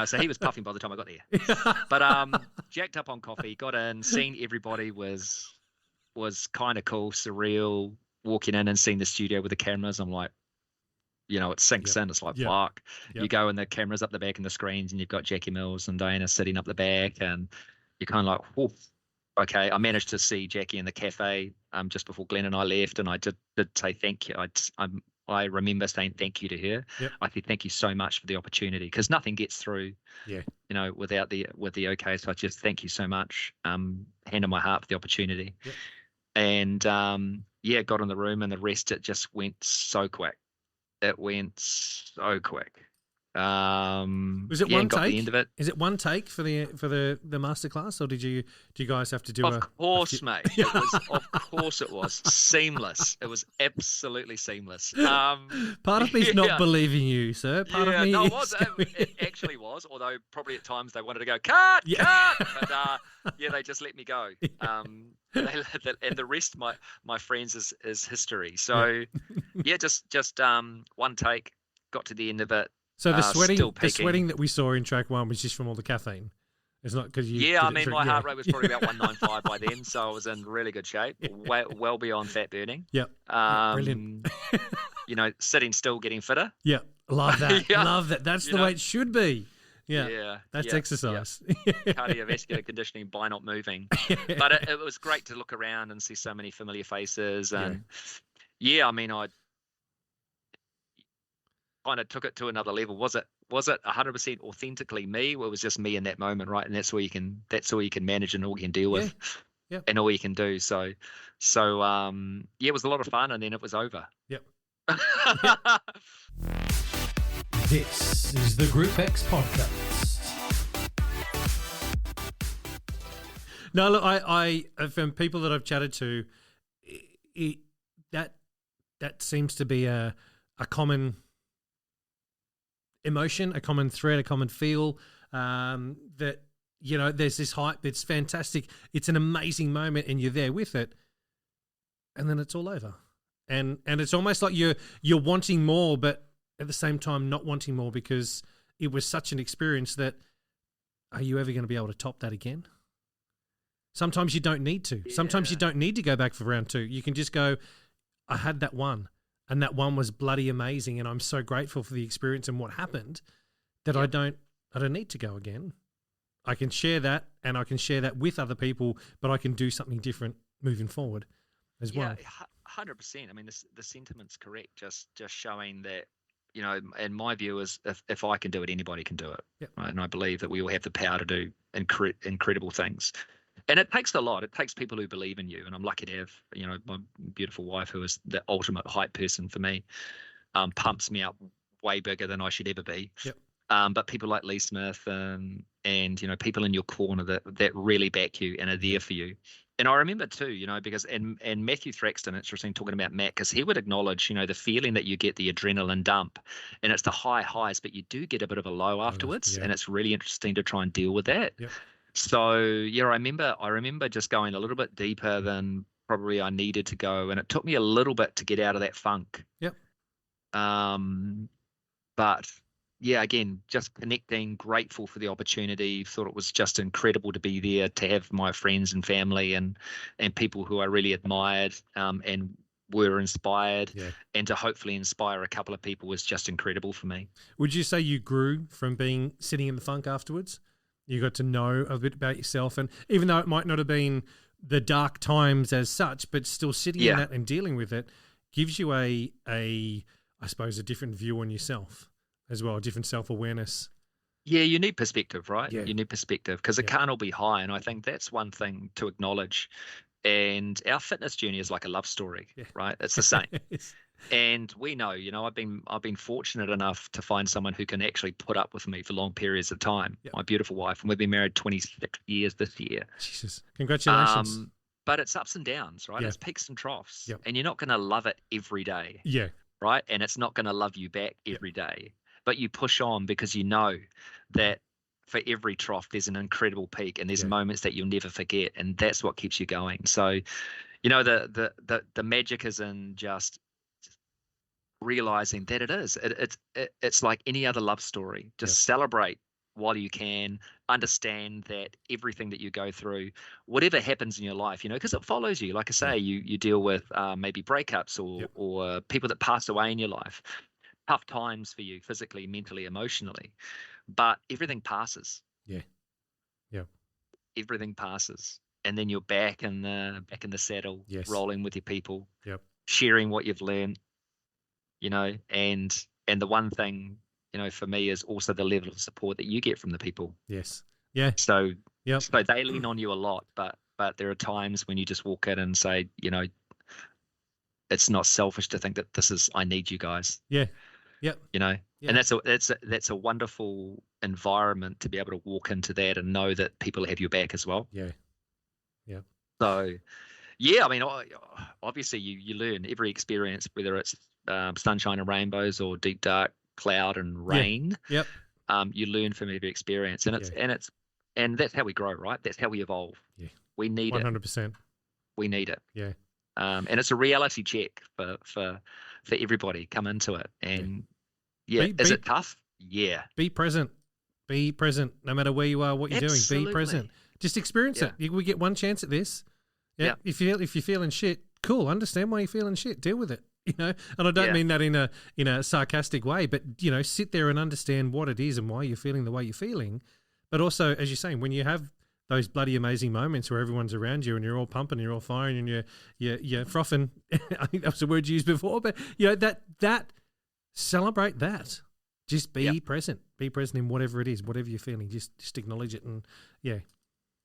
So he was puffing by the time I got there. But jacked up on coffee, got in, seeing everybody was kind of cool, surreal. Walking in and seeing the studio with the cameras, I'm like, it sinks in. It's like, fuck. You go and the cameras up the back and the screens, and you've got Jackie Mills and Diana sitting up the back, and you're kind of like, whoa. Okay, I managed to see Jackie in the cafe just before Glenn and I left, and I did say thank you. I remember saying thank you to her. Yep. I said, thank you so much for the opportunity, because nothing gets through, Yeah. without the okay. So I just thank you so much. Hand on my heart for the opportunity. Yep. And got in the room, and the rest, it just went so quick. It went so quick. Was it one and got take? the end of it. Is it one take for the masterclass, or do you guys have to do Of course, mate. Yeah. Of course it was seamless. It was absolutely seamless. Part of me's not believing you, sir. Part of me no, is it was. It actually was. Although probably at times they wanted to go cut, but they just let me go. And the rest, my friends, is history. So just one take, got to the end of it. So the still sweating that we saw in track 1 was just from all the caffeine. It's not because you. Yeah, I mean, my heart rate was probably about 195 by then, so I was in really good shape, well beyond fat burning. Yep. Brilliant. Sitting still, getting fitter. Yeah, love that. Yeah. Love that. That's the way it should be. Yeah. Yeah. That's exercise. Yeah. Cardiovascular conditioning by not moving. But it was great to look around and see so many familiar faces, and I mean, I kind of took it to another level. Was it 100% authentically me, or was just me in that moment, right? And that's all you can manage and all you can deal with, and all you can do. So it was a lot of fun, and then it was over. Yep. This is the Group X podcast. No, look, I from people that I've chatted to, that seems to be a common emotion, a common thread, a common feel, that, there's this hype. It's fantastic. It's an amazing moment, and you're there with it, and then it's all over. And it's almost like you're wanting more, but at the same time not wanting more, because it was such an experience that, are you ever going to be able to top that again? Sometimes you don't need to. Sometimes you don't need to go back for round 2. You can just go, I had that one. And that one was bloody amazing, and I'm so grateful for the experience and what happened that I don't need to go again. I can share that, and I can share that with other people, but I can do something different moving forward as well. 100%. I mean, the sentiment's correct. Just showing that, and my view is, if I can do it, anybody can do it. Yep. Right? And I believe that we all have the power to do incredible things. And it takes a lot. It takes people who believe in you. And I'm lucky to have, my beautiful wife, who is the ultimate hype person for me, pumps me up way bigger than I should ever be. Yep. But people like Lee Smith and people in your corner that really back you and are there for you. And I remember too, because and Matthew Thraxton, interesting talking about Matt, because he would acknowledge, the feeling that you get, the adrenaline dump, and it's the highs, but you do get a bit of a low afterwards, and it's really interesting to try and deal with that. Yep. So I remember just going a little bit deeper than probably I needed to go, and it took me a little bit to get out of that funk. Yep. But again, just connecting, grateful for the opportunity. Thought it was just incredible to be there, to have my friends and family and people who I really admired, and were inspired, and to hopefully inspire a couple of people was just incredible for me. Would you say you grew from being sitting in the funk afterwards? You got to know a bit about yourself, and even though it might not have been the dark times as such, but still sitting in that and dealing with it gives you I suppose a different view on yourself as well, a different self-awareness. Yeah, you need perspective, right? Yeah. You need perspective, because it can't all be high, and I think that's one thing to acknowledge. And our fitness journey is like a love story, right? It's the same. And we know, I've been fortunate enough to find someone who can actually put up with me for long periods of time. Yep. My beautiful wife, and we've been married 26 years this year. Jesus, congratulations. But it's ups and downs, right? It's peaks and troughs, and you're not going to love it every day. Yeah. Right. And it's not going to love you back every day, but you push on because you know that for every trough, there's an incredible peak, and there's moments that you'll never forget. And that's what keeps you going. So, the magic is in just realizing that it's like any other love story. Just celebrate while you can, understand that everything that you go through, whatever happens in your life, because it follows you. Like I say, you deal with maybe breakups or people that pass away in your life, tough times for you physically, mentally, emotionally, but everything passes. Everything passes, and then you're back in the saddle, rolling with your people, sharing what you've learned, and the one thing, for me is also the level of support that you get from the people. Yes. Yeah. So, Yep. so they lean on you a lot, but there are times when you just walk in and say, it's not selfish to think that I need you guys. Yeah. Yep. And Yeah. that's a wonderful environment to be able to walk into that and know that people have your back as well. Yeah. Yeah. So, yeah, I mean, obviously you learn every experience, whether it's sunshine and rainbows or deep dark cloud and rain. Yep. You learn from every experience, and that's how we grow, right? That's how we evolve. Yeah. We need 100%. it. We need it. Yeah. And it's a reality check for everybody come into it. And is it tough? Yeah. Be present. Be present no matter where you are, what you're doing. Be present. Just experience it. We get one chance at this. Yeah. If you're feeling shit, cool. Understand why you're feeling shit. Deal with it. And I don't mean that in a sarcastic way, but sit there and understand what it is and why you're feeling the way you're feeling. But also, as you're saying, when you have those bloody amazing moments where everyone's around you and you're all pumping, you're all firing, and you're frothing. I think that was the word used before, but that celebrate that. Just be present. Be present in whatever it is, whatever you're feeling. Just acknowledge it, and yeah.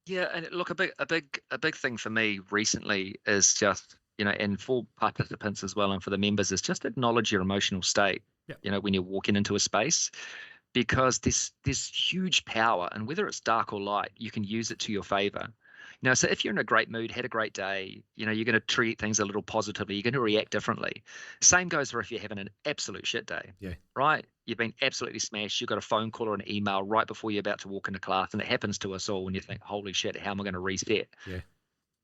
Yeah, and look, a big thing for me recently is just and for participants as well, and for the members, is just acknowledge your emotional state. Yep. When you're walking into a space, because there's huge power, and whether it's dark or light, you can use it to your favor. So if you're in a great mood, had a great day, you're going to treat things a little positively. You're going to react differently. Same goes for if you're having an absolute shit day. Yeah. Right? You've been absolutely smashed. You've got a phone call or an email right before you're about to walk into class, and it happens to us all when you think, holy shit, how am I going to reset? Yeah.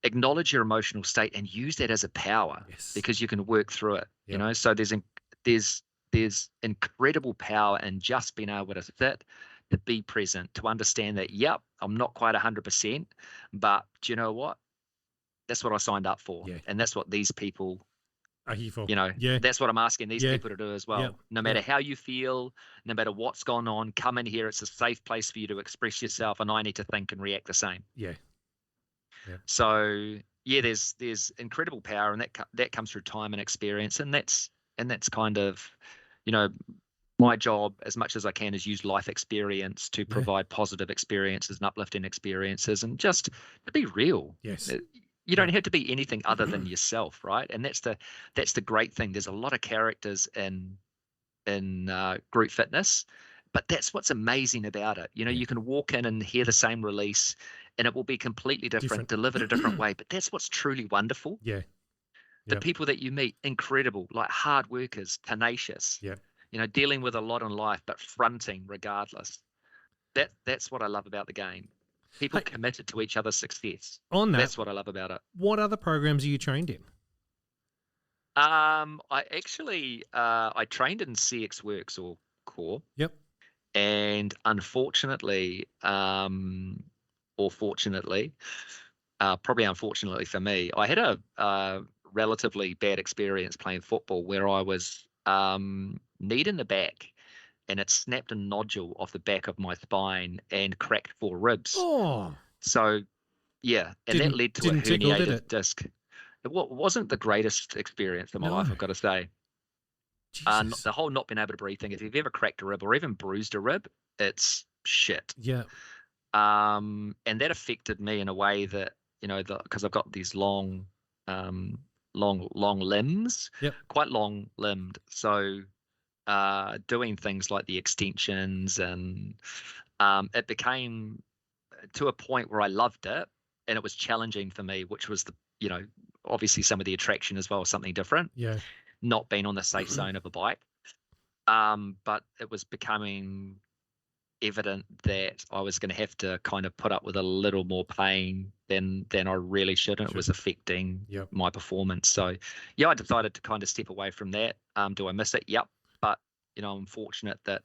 Acknowledge your emotional state and use that as a power, because you can work through it. Yeah. So there's incredible power in just being able to sit, to be present, to understand that, yep, I'm not quite 100%, but do you know what? That's what I signed up for. Yeah. And that's what these people are here for. That's what I'm asking these people to do as well. Yeah. No matter how you feel, no matter what's gone on, come in here. It's a safe place for you to express yourself, and I need to think and react the same. Yeah. Yeah. So there's incredible power, and that comes through time and experience, and that's kind of, my job as much as I can is use life experience to provide positive experiences and uplifting experiences, and just to be real. Yes. You don't have to be anything other than yourself, right? And that's the great thing. There's a lot of characters in group fitness, but that's what's amazing about it. You can walk in and hear the same release, and it will be completely different. Delivered a different way. But that's what's truly wonderful. Yeah. The people that you meet, incredible, like hard workers, tenacious. Yeah. Dealing with a lot in life, but fronting regardless. That's what I love about the game. People committed to each other's success. That's what I love about it. What other programs are you trained in? I actually I trained in CX Works or Core. Yep. And unfortunately, or fortunately, probably unfortunately for me, I had a relatively bad experience playing football where I was knee in the back, and it snapped a nodule off the back of my spine and cracked 4 ribs. Oh. So, yeah, and that led to a herniated disc. It wasn't the greatest experience in my life, I've got to say. The whole not being able to breathe thing, if you've ever cracked a rib or even bruised a rib, it's shit. Yeah. And that affected me in a way that, because I've got these long limbs, quite long limbed. So doing things like the extensions, and it became to a point where I loved it, and it was challenging for me, which was obviously some of the attraction as well, something different. Yeah. Not being on the safe zone of a bike. But it was becoming evident that I was going to have to kind of put up with a little more pain than I really should, and it was affecting my performance. So I decided to kind of step away from that. Do I miss it? Yep. But I'm fortunate that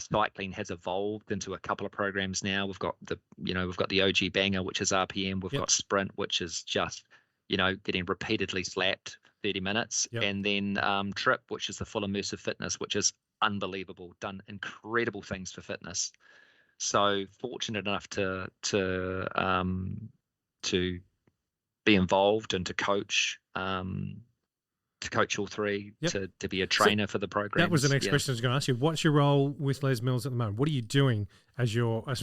cycling has evolved into a couple of programs now. We've got the OG banger, which is RPM. We've got Sprint, which is just getting repeatedly slapped 30 minutes, and then Trip, which is the full immersive fitness, which is unbelievable, done incredible things for fitness. So fortunate enough to be involved and to coach to coach all three, Yep. to be a trainer for the program. That was the next question I was going to ask you. What's your role with Les Mills at the moment? What are you doing as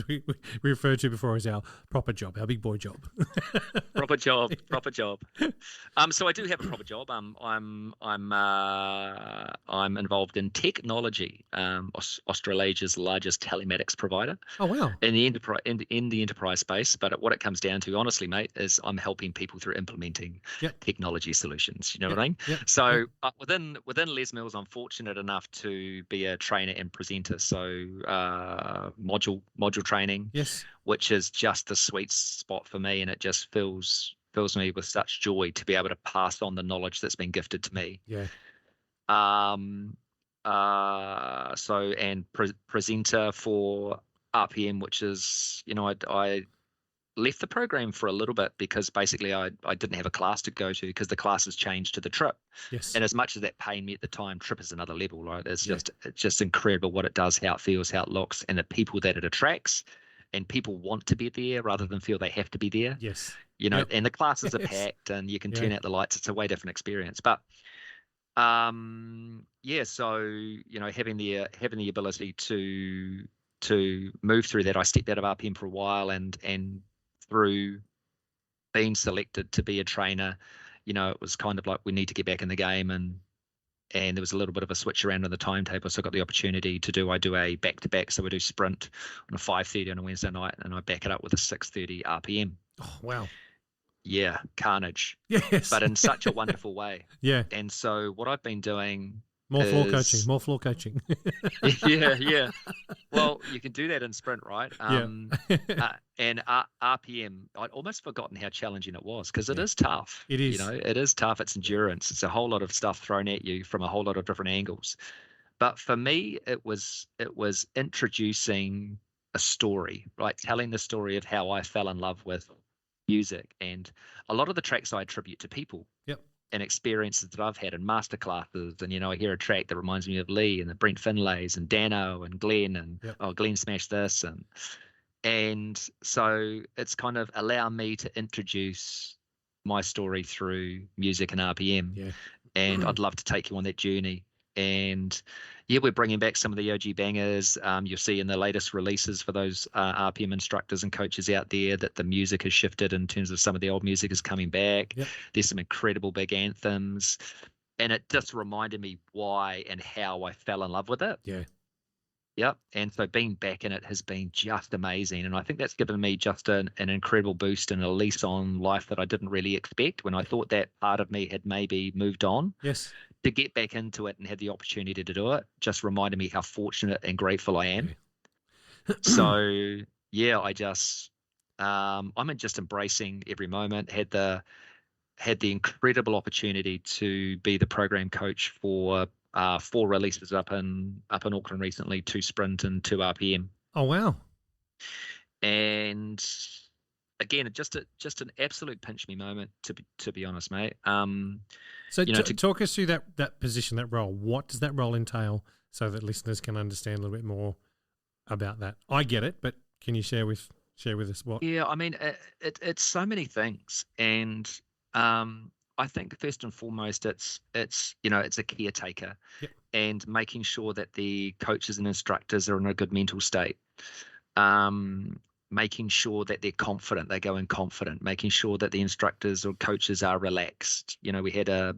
we referred to before as our proper job, our big boy job? Proper job. So I do have a proper job. I'm involved in technology, Australasia's largest telematics provider. Oh wow! In the enterprise space, but what it comes down to, honestly, mate, is I'm helping people through implementing technology solutions. You know what I mean? Yep. So within Les Mills, I'm fortunate enough to be a trainer and presenter. So module training, yes, which is just the sweet spot for me, and it just fills me with such joy to be able to pass on the knowledge that's been gifted to me. Yeah. So presenter for RPM, which is, I left the program for a little bit because basically I didn't have a class to go to because the classes changed to the trip. Yes. And as much as that pained me at the time, trip is another level, right? It's just incredible what it does, how it feels, how it looks, and the people that it attracts. And people want to be there rather than feel they have to be there. Yes. And the classes are packed and you can turn out the lights. It's a way different experience. But so having the ability to move through that, I stepped out of RPM for a while, and through being selected to be a trainer, it was kind of like we need to get back in the game, and there was a little bit of a switch around on the timetable. So I got the opportunity to do a back-to-back. So we do sprint on a 5:30 on a Wednesday night, and I back it up with a 6:30 RPM. Oh, wow. Yeah, carnage. Yes. But in such a wonderful way. Yeah. And so what I've been doing More floor coaching. Yeah. Well, you can do that in sprint, right? And RPM, I'd almost forgotten how challenging it was because it is tough. It is. It is tough. It's endurance. It's a whole lot of stuff thrown at you from a whole lot of different angles. But for me, it was introducing a story, right? Telling the story of how I fell in love with music, and a lot of the tracks I attribute to people. Yep. And experiences that I've had in masterclasses, and I hear a track that reminds me of Lee and the Brent Finlays and Dano and Glenn, and Glenn smashed this, and so it's kind of allow me to introduce my story through music and RPM. Yeah. And I'd love to take you on that journey. And we're bringing back some of the OG bangers. You'll see in the latest releases for those RPM instructors and coaches out there that the music has shifted in terms of some of the old music is coming back. Yep. There's some incredible big anthems. And it just reminded me why and how I fell in love with it. Yeah. Yep. And so being back in it has been just amazing. And I think that's given me just an incredible boost and a lease on life that I didn't really expect when I thought that part of me had maybe moved on. Yes. To get back into it and have the opportunity to do it just reminded me how fortunate and grateful I am. So I just I'm just embracing every moment. Had the incredible opportunity to be the program coach for 4 releases up in Auckland recently, 2 sprint and 2 RPM. Oh wow. And again, just an absolute pinch me moment, to be honest, mate. So talk us through that position, that role. What does that role entail, so that listeners can understand a little bit more about that? I get it, but can you share with us what? Yeah, I mean, it's so many things, and I think first and foremost, it's a caretaker, and making sure that the coaches and instructors are in a good mental state. Making sure that they're confident, they go in confident, making sure that the instructors or coaches are relaxed. We had a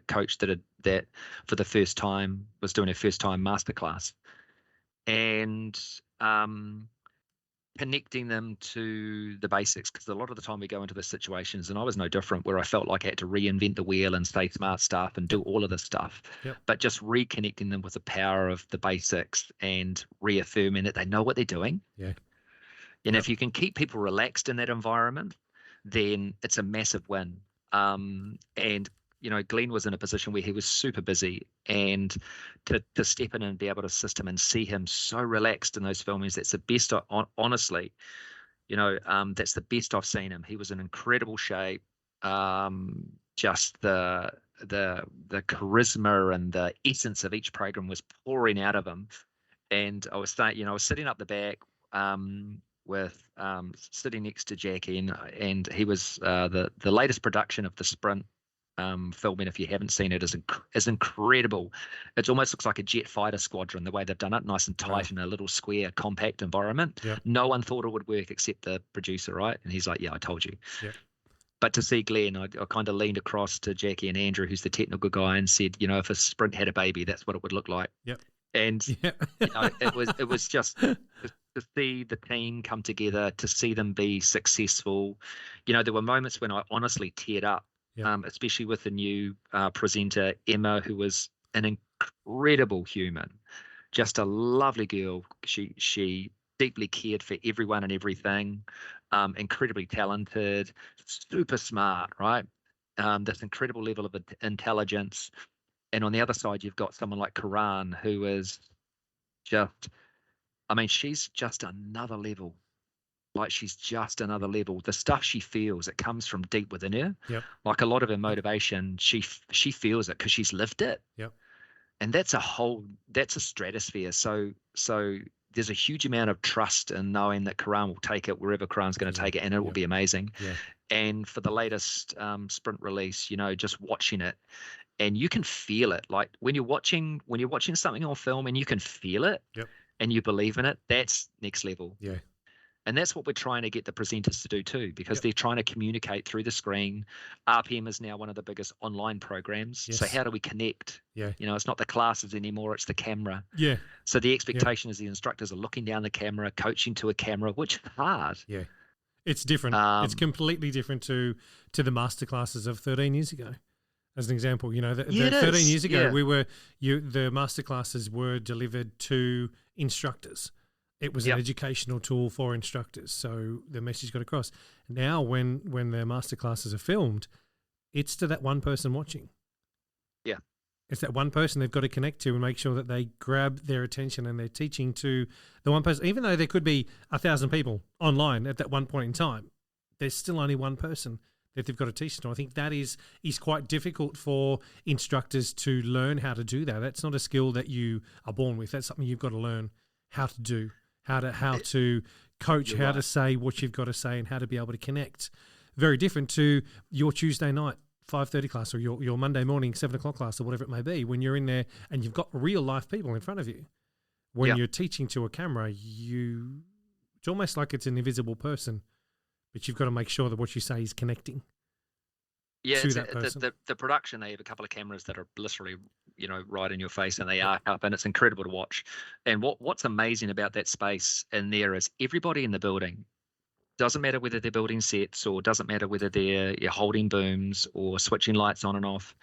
coach that for the first time was doing her first time masterclass, and connecting them to the basics, because a lot of the time we go into the situations, and I was no different, where I felt like I had to reinvent the wheel and say smart stuff and do all of this stuff, but just reconnecting them with the power of the basics and reaffirming that they know what they're doing. Yeah. And if you can keep people relaxed in that environment, then it's a massive win. And Glenn was in a position where he was super busy, and to step in and be able to assist him and see him so relaxed in those filmings, that's the best. Honestly, that's the best I've seen him. He was in incredible shape. Just the charisma and the essence of each program was pouring out of him. And I was sitting up the back. With sitting next to Jackie, and he was the latest production of the sprint film, and if you haven't seen it, is incredible. It almost looks like a jet fighter squadron, the way they've done it, nice and tight in a little square, compact environment. Yeah. No one thought it would work except the producer, right? And he's like, yeah, I told you. Yeah. But to see Glenn, I kind of leaned across to Jackie and Andrew, who's the technical guy, and said, if a Sprint had a baby, that's what it would look like. Yep. And it was just to see the team come together, to see them be successful. There were moments when I honestly teared up, especially with the new presenter, Emma, who was an incredible human, just a lovely girl. She deeply cared for everyone and everything, incredibly talented, super smart, right? This incredible level of intelligence. And on the other side, you've got someone like Karan, who is just, she's just another level. Like, she's just another level. The stuff she feels, it comes from deep within her. Yep. Like, a lot of her motivation, she feels it because she's lived it. Yep. And that's a stratosphere. So there's a huge amount of trust in knowing that Karan will take it wherever Karan's going to take it, and it will be amazing. Yeah. And for the latest Sprint release, just watching it, and you can feel it. Like, when you're watching something on film and you can feel it, and you believe in it, that's next level. Yeah. And that's what we're trying to get the presenters to do too, because they're trying to communicate through the screen. RPM is now one of the biggest online programs. Yes. So how do we connect? Yeah. It's not the classes anymore, it's the camera. Yeah. So the expectation is the instructors are looking down the camera, coaching to a camera, which is hard. Yeah. It's different. It's completely different to the masterclasses of 13 years ago. As an example, the 13 years ago, the masterclasses were delivered to instructors. It was an educational tool for instructors, so the message got across. Now, when the masterclasses are filmed, it's to that one person watching. Yeah. It's that one person they've got to connect to and make sure that they grab their attention and they're teaching to the one person. Even though there could be 1,000 people online at that one point in time, there's still only one person that they've got to teach to. I think that is quite difficult for instructors to learn how to do that. That's not a skill that you are born with. That's something you've got to learn how to do. How to coach, how to say what you've got to say, and how to be able to connect. Very different to your Tuesday night 5:30 class, or your Monday morning 7 o'clock class, or whatever it may be, when you're in there and you've got real life people in front of you. When you're teaching to a camera, it's almost like it's an invisible person, but you've got to make sure that what you say is connecting. Yeah, to that person. The production, they have a couple of cameras that are literally, right in your face, and they arc up, and it's incredible to watch. And what's amazing about that space in there is everybody in the building, doesn't matter whether they're building sets, or doesn't matter whether they're holding booms or switching lights on and off,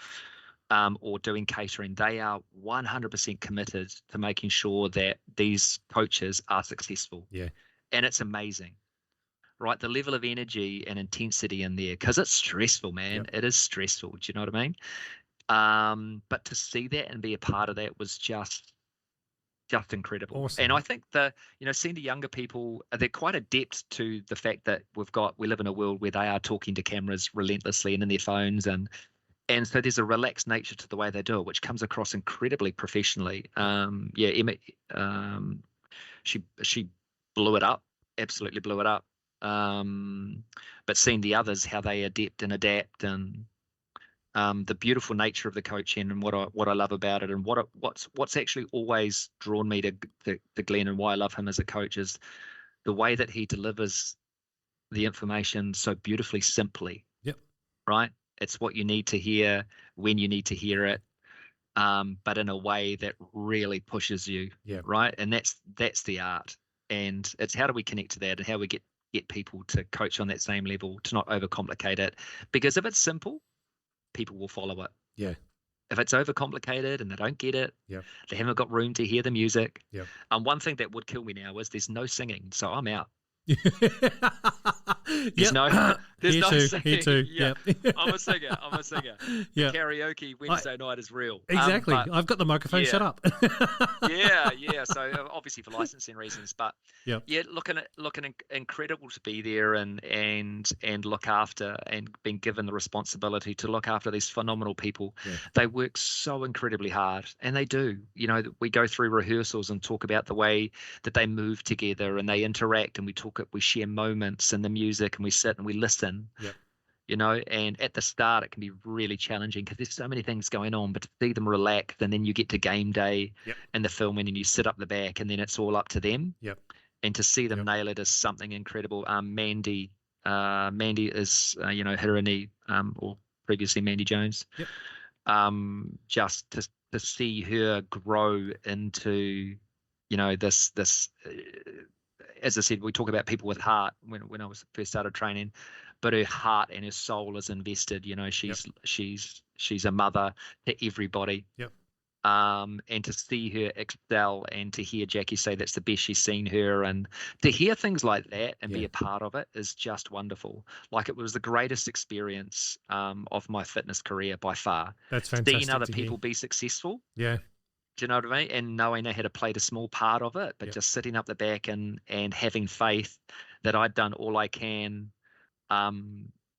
or doing catering, they are 100% committed to making sure that these coaches are successful. Yeah. And it's amazing. Right, the level of energy and intensity in there, because it's stressful, man. It is stressful. Do you know what I mean? But to see that and be a part of that was just incredible. Awesome. And I think seeing the younger people, they're quite adept to the fact that we live in a world where they are talking to cameras relentlessly and in their phones, and so there's a relaxed nature to the way they do it, which comes across incredibly professionally. Emma, she blew it up, absolutely blew it up. But seeing the others, how they adapt, and the beautiful nature of the coaching, and what I love about it, and what's actually always drawn me to Glenn, and why I love him as a coach, is the way that he delivers the information so beautifully simply. Yep. Right? It's what you need to hear when you need to hear it, but in a way that really pushes you. Yeah. Right? And that's the art. And it's how do we connect to that, and how we get people to coach on that same level, to not overcomplicate it. Because if it's simple, people will follow it. Yeah. If it's overcomplicated and they don't get it, they haven't got room to hear the music. Yeah. One thing that would kill me now is the's no singing, so I'm out. There's no singing. Here too. Yeah. I'm a singer. Yeah. Karaoke Wednesday night is real. Exactly. I've got the microphone set up. yeah. So obviously for licensing reasons, but looking incredible to be there and look after, and being given the responsibility to look after these phenomenal people. Yeah. They work so incredibly hard, and they do. We go through rehearsals and talk about the way that they move together and they interact, and we share moments and the music, and we sit and we listen. Yep. and at the start it can be really challenging because there's so many things going on, but to see them relax, and then you get to game day and the filming and you sit up the back and then it's all up to them. And to see them nail it is something incredible. Mandy is, Hirani, or previously Mandy Jones. Just to see her grow into, this, as I said, we talk about people with heart when I was first started training, but her heart and her soul is invested. She's a mother to everybody. And to see her excel and to hear Jackie say that's the best she's seen her, and to hear things like that and be a part of it is just wonderful. Like, it was the greatest experience of my fitness career by far. That's fantastic. Seeing other people be successful. Yeah. Do you know what I mean? And knowing I had to play a small part of it, but just sitting up the back and having faith that I'd done all I can.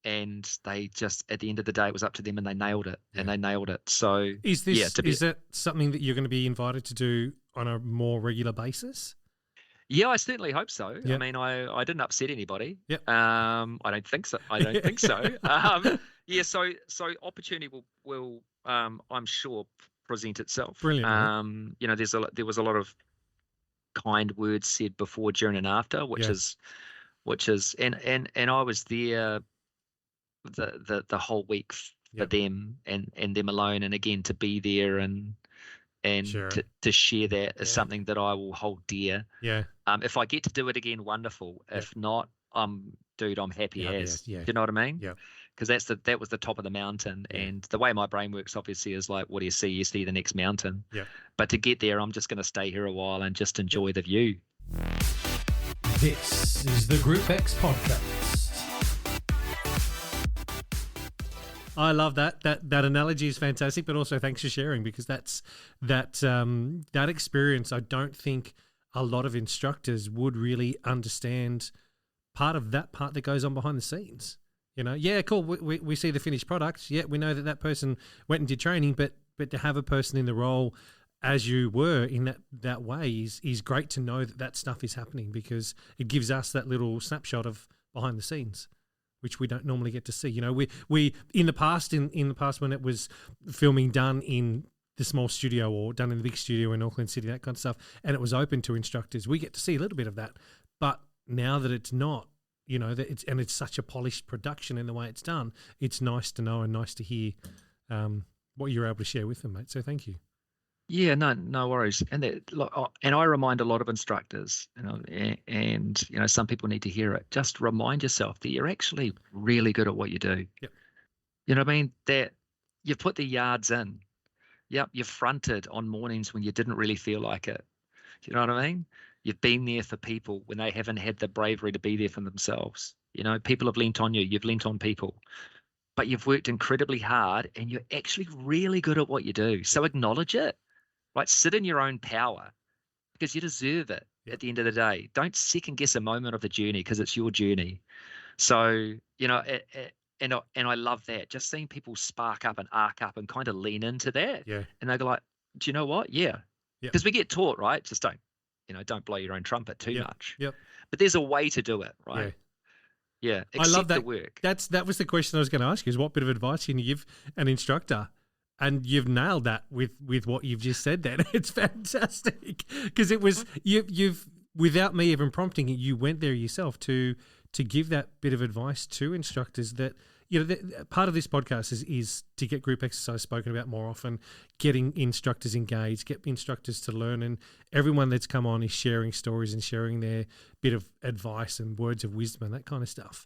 And they just, at the end of the day, it was up to them, and they nailed it. So is that something that you're going to be invited to do on a more regular basis? Yeah, I certainly hope so. I mean, I didn't upset anybody. I don't think so. So opportunity will I'm sure present itself. Brilliant. There was a lot of kind words said before, during, and after, which is and I was there the whole week for them and them alone, and again to be there and to share that is something that I will hold dear. If I get to do it again, wonderful. If not, dude, I'm happy as. Do you know what I mean? Because that was the top of the mountain, and the way my brain works obviously is like, what do you see? You see the next mountain. But to get there, I'm just going to stay here a while and just enjoy the view. This is the Group X podcast. I love that. That analogy is fantastic, but also thanks for sharing, because that experience, I don't think a lot of instructors would really understand part that goes on behind the scenes. Cool. We see the finished product. We know that person went and did training, but to have a person in the role as you were in that way is great to know that stuff is happening, because it gives us that little snapshot of behind the scenes, which we don't normally get to see. We in the past when it was filming done in the small studio or done in the big studio in Auckland City, that kind of stuff, and it was open to instructors, we get to see a little bit of that. But now that it's not, that it's such a polished production in the way it's done, it's nice to know and nice to hear what you're able to share with them, mate. So thank you. Yeah, no worries. And I remind a lot of instructors, and some people need to hear it. Just remind yourself that you're actually really good at what you do. You know what I mean? That you've put the yards in. You've fronted on mornings when you didn't really feel like it. Do you know what I mean? You've been there for people when they haven't had the bravery to be there for themselves. People have leant on you. You've leant on people. But you've worked incredibly hard, and you're actually really good at what you do. So acknowledge it. Right, sit in your own power, because you deserve it at the end of the day. Don't second guess a moment of the journey, because it's your journey. So, and I love that. Just seeing people spark up and arc up and kind of lean into that. And they go like, do you know what? Because we get taught, right? Just don't blow your own trumpet too much. But there's a way to do it, right? I love that. The work. That was the question I was going to ask you, is what bit of advice can you give an instructor? And you've nailed that with what you've just said there. It's fantastic, because it was you've without me even prompting it, you went there yourself to give that bit of advice to instructors that, part of this podcast is to get group exercise spoken about more often, getting instructors engaged, get instructors to learn, and everyone that's come on is sharing stories and sharing their bit of advice and words of wisdom and that kind of stuff.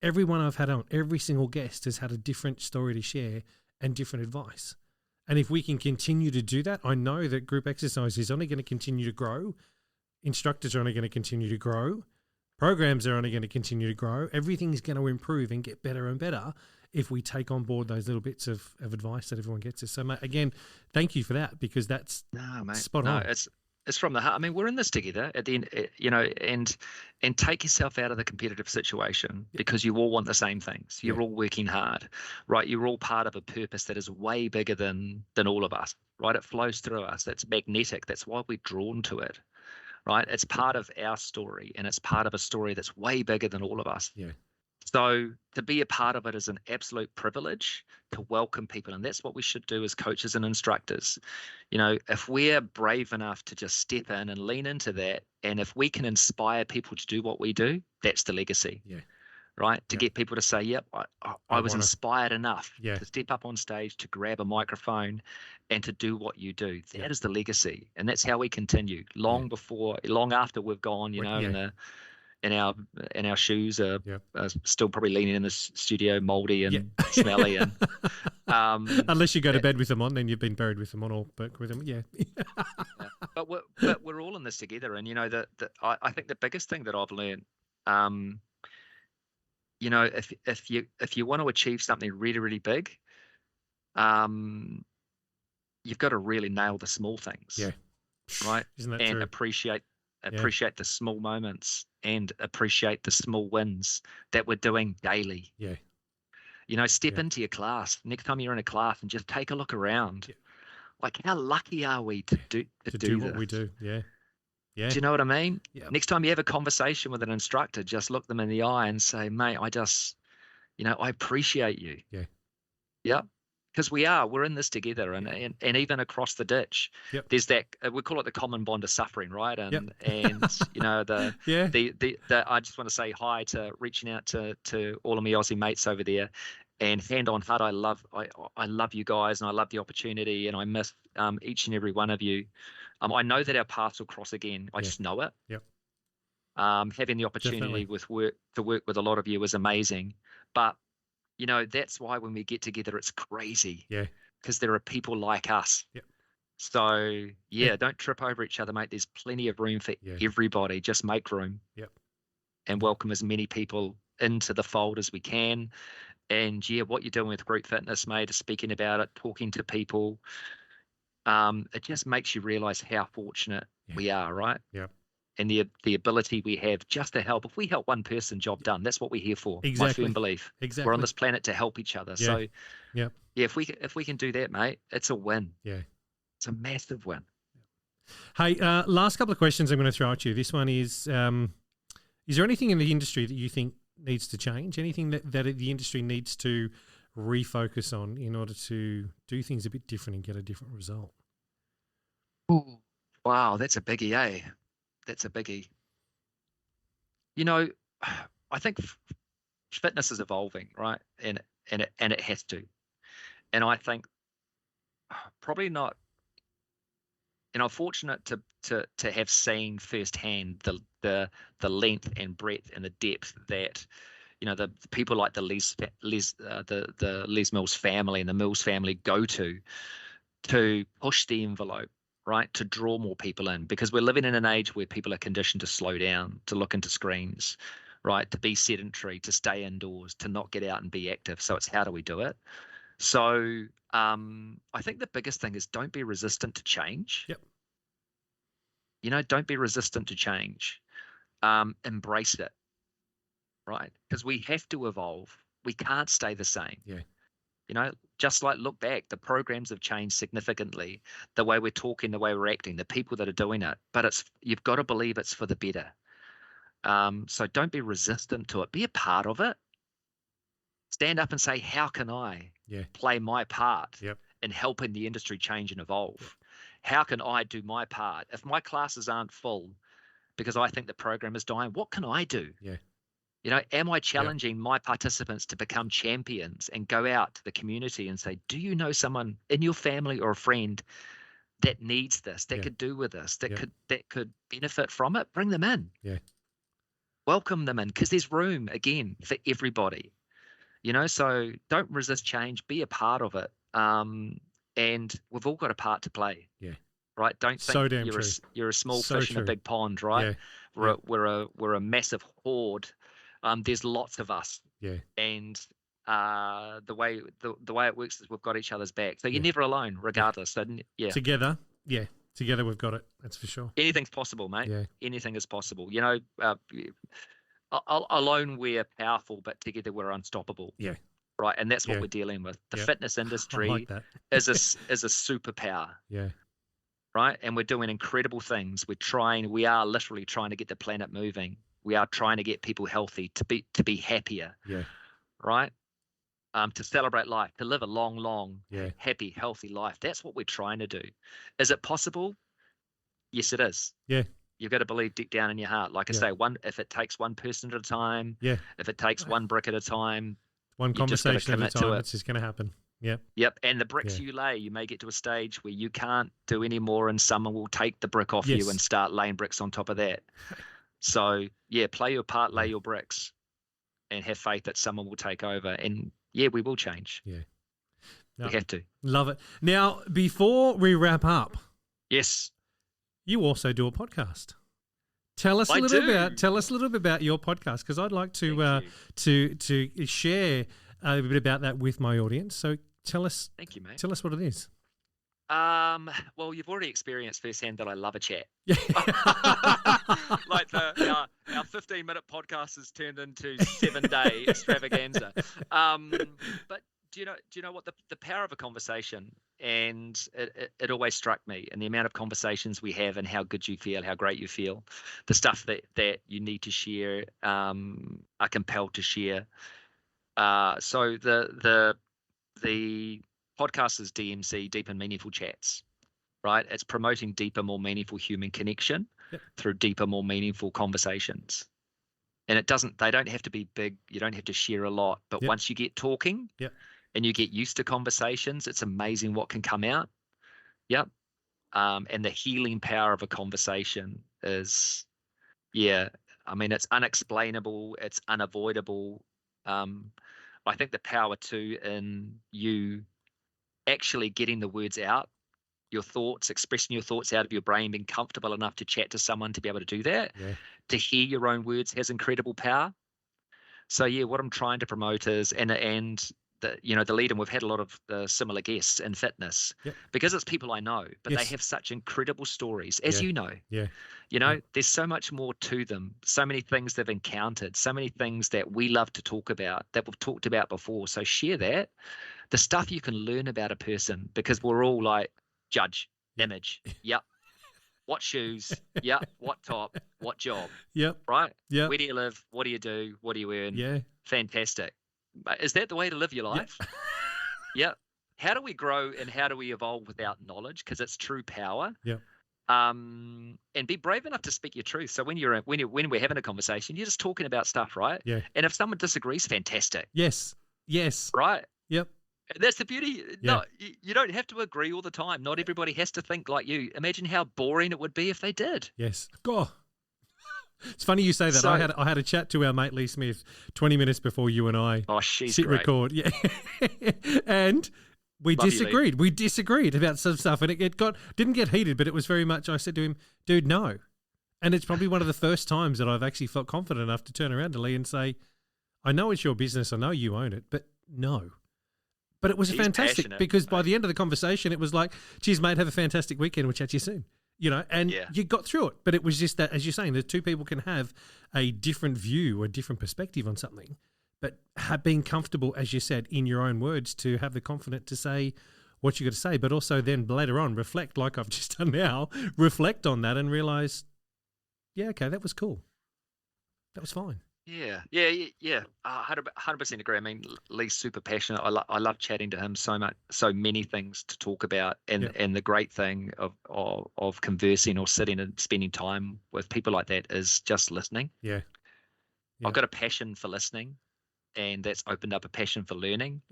Everyone I've had on, every single guest has had a different story to share and different advice. And if we can continue to do that, I know that group exercise is only going to continue to grow. Instructors are only going to continue to grow. Programs are only going to continue to grow. Everything's going to improve and get better and better if we take on board those little bits of advice that everyone gets us. So, mate, again, thank you for that, because that's spot on. It's from the heart. I mean, we're in this together at the end, and take yourself out of the competitive situation, because you all want the same things. You're all working hard, right? You're all part of a purpose that is way bigger than all of us, right? It flows through us. It's magnetic. That's why we're drawn to it, right? It's part of our story, and it's part of a story that's way bigger than all of us. So to be a part of it is an absolute privilege to welcome people. And that's what we should do as coaches and instructors. If we're brave enough to just step in and lean into that, and if we can inspire people to do what we do, that's the legacy. Yeah. Right? To get people to say, yep, I was inspired enough to step up on stage, to grab a microphone and to do what you do. That is the legacy. And that's how we continue long after we've gone, and our shoes are still probably leaning in the studio, moldy and smelly, and unless you go to bed with them on, then you've been buried with them on or work with them. But we're all in this together, and I think the biggest thing that I've learned, if you want to achieve something really, really big, you've got to really nail the small things, right? Isn't that and true? appreciate the small moments and appreciate the small wins that we're doing daily. Step into your class next time you're in a class and just take a look around. Like, how lucky are we to do what we do? Do you know what I mean? Next time you have a conversation with an instructor, just look them in the eye and say, mate, I appreciate you. Because we're in this together, and even across the ditch, there's that, we call it the common bond of suffering, right? And I just want to say hi to reaching out to all of my Aussie mates over there, and hand on heart, I love you guys, and I love the opportunity, and I miss each and every one of you. I know that our paths will cross again. I just know it. Having the opportunity to work with a lot of you is amazing, but that's why when we get together, it's crazy. Because there are people like us. So don't trip over each other, mate. There's plenty of room for everybody. Just make room. And welcome as many people into the fold as we can. And what you're doing with group fitness, mate, is speaking about it, talking to people. It just makes you realize how fortunate we are, right? And the ability we have just to help. If we help one person, job done. That's what we're here for. Exactly. My firm belief. Exactly. We're on this planet to help each other. So if we can do that, mate, it's a win. It's a massive win. Hey, last couple of questions I'm going to throw at you. This one is there anything in the industry that you think needs to change? Anything that the industry needs to refocus on in order to do things a bit different and get a different result? Ooh, wow, that's a biggie, eh? That's a biggie. I think fitness is evolving, right? And it has to. And I think probably not. And I'm fortunate to have seen firsthand the length and breadth and the depth that the people like the Les Mills family and the Mills family go to push the envelope, right? To draw more people in, because we're living in an age where people are conditioned to slow down, to look into screens, right? To be sedentary, to stay indoors, to not get out and be active. So it's how do we do it? So I think the biggest thing is don't be resistant to change. Don't be resistant to change. Embrace it, right? Because we have to evolve. We can't stay the same. Just like look back, the programs have changed significantly, the way we're talking, the way we're acting, the people that are doing it. But you've got to believe it's for the better. So don't be resistant to it. Be a part of it. Stand up and say, how can I play my part in helping the industry change and evolve? How can I do my part? If my classes aren't full because I think the program is dying, what can I do? Am I challenging my participants to become champions and go out to the community and say, do you know someone in your family or a friend that needs this, that could do with this, that could benefit from it? Bring them in. Welcome them in, because there's room again for everybody. So don't resist change, be a part of it. And we've all got a part to play. Right. Don't think you're a small fish in a big pond, right? We're a massive horde. There's lots of us. And the way it works is we've got each other's back. So you're never alone, regardless. So Together we've got it. That's for sure. Anything's possible, mate. Anything is possible. Alone we're powerful, but together we're unstoppable. Right. And that's what we're dealing with. The fitness industry is a superpower. Right. And we're doing incredible things. We are literally trying to get the planet moving. We are trying to get people healthy, to be happier, Yeah. right? To celebrate life, to live a long, Yeah. happy, healthy life. That's what we're trying to do. Is it possible? Yes, it is. Yeah. You've got to believe deep down in your heart. Like I Yeah. say, if it takes one person at a time, Yeah. if it takes one brick at a time, One you just got to conversation at a commit to time, it. it's just going to happen. Yep. Yep. And the bricks Yeah. you lay, you may get to a stage where you can't do any more, and someone will take the brick off Yes. you and start laying bricks on top of that. So yeah, play your part, lay Yeah. your bricks, and have faith that someone will take over. And yeah, we will change. Yeah. No, We have to. love it. Now, before we wrap up, Yes. you also do a podcast. Tell us a I little do. Tell us a little bit about your podcast, because I'd like to to share a bit about that with my audience. So tell us Thank you, mate. Tell us what it is. Well, you've already experienced firsthand that I love a chat. Yeah. Like our 15-minute podcast has turned into 7-day extravaganza. But do you know what the power of a conversation? And it always struck me, and the amount of conversations we have, and how good you feel, how great you feel, the stuff that you need to share, are compelled to share. So the podcast is DMC, Deep and Meaningful Chats, right? It's promoting deeper, more meaningful human connection through deeper, more meaningful conversations. And they don't have to be big. You don't have to share a lot. But once you get talking and you get used to conversations, it's amazing what can come out. Yep. And the healing power of a conversation is, I mean, it's unexplainable. It's unavoidable. I think the power too in you actually getting the words out, your thoughts, expressing your thoughts out of your brain, being comfortable enough to chat to someone to be able to do that, to hear your own words has incredible power. So what I'm trying to promote is, and the lead, and we've had a lot of similar guests in fitness, because it's people I know, but they have such incredible stories, as you know. There's so much more to them, so many things they've encountered, so many things that we love to talk about, that we've talked about before. So share that, the stuff you can learn about a person, because we're all like, judge, image, what shoes, what top, what job, right? Where do you live? What do you do? What do you earn? Fantastic. Is that the way to live your life? How do we grow and how do we evolve without knowledge? Because it's true power. And be brave enough to speak your truth. So when we're having a conversation, you're just talking about stuff, right? And if someone disagrees, fantastic. Yes. Right. Yep. That's the beauty. No, you don't have to agree all the time. Not everybody has to think like you. Imagine how boring it would be if they did. Yes. God. It's funny you say that. So, I had a chat to our mate Lee Smith 20 minutes before you and I she's hit great. record. Yeah. And we disagreed. We disagreed about some stuff, and it didn't get heated, but it was very much, I said to him, dude, no. And it's probably one of the first times that I've actually felt confident enough to turn around to Lee and say, I know it's your business, I know you own it, but no. But it was fantastic, because by the end of the conversation, it was like, geez, mate, have a fantastic weekend. We'll chat to you soon. And you got through it. But it was just that, as you're saying, the two people can have a different view, a different perspective on something, but being comfortable, as you said, in your own words, to have the confidence to say what you got to say, but also then later on reflect, like I've just done now, reflect on that and realize, okay, that was cool. That was fine. Yeah. 100% agree. I mean, Lee's super passionate. I love chatting to him so much, so many things to talk about, and the great thing of conversing or sitting and spending time with people like that is just listening. Yeah. I've got a passion for listening, and that's opened up a passion for learning.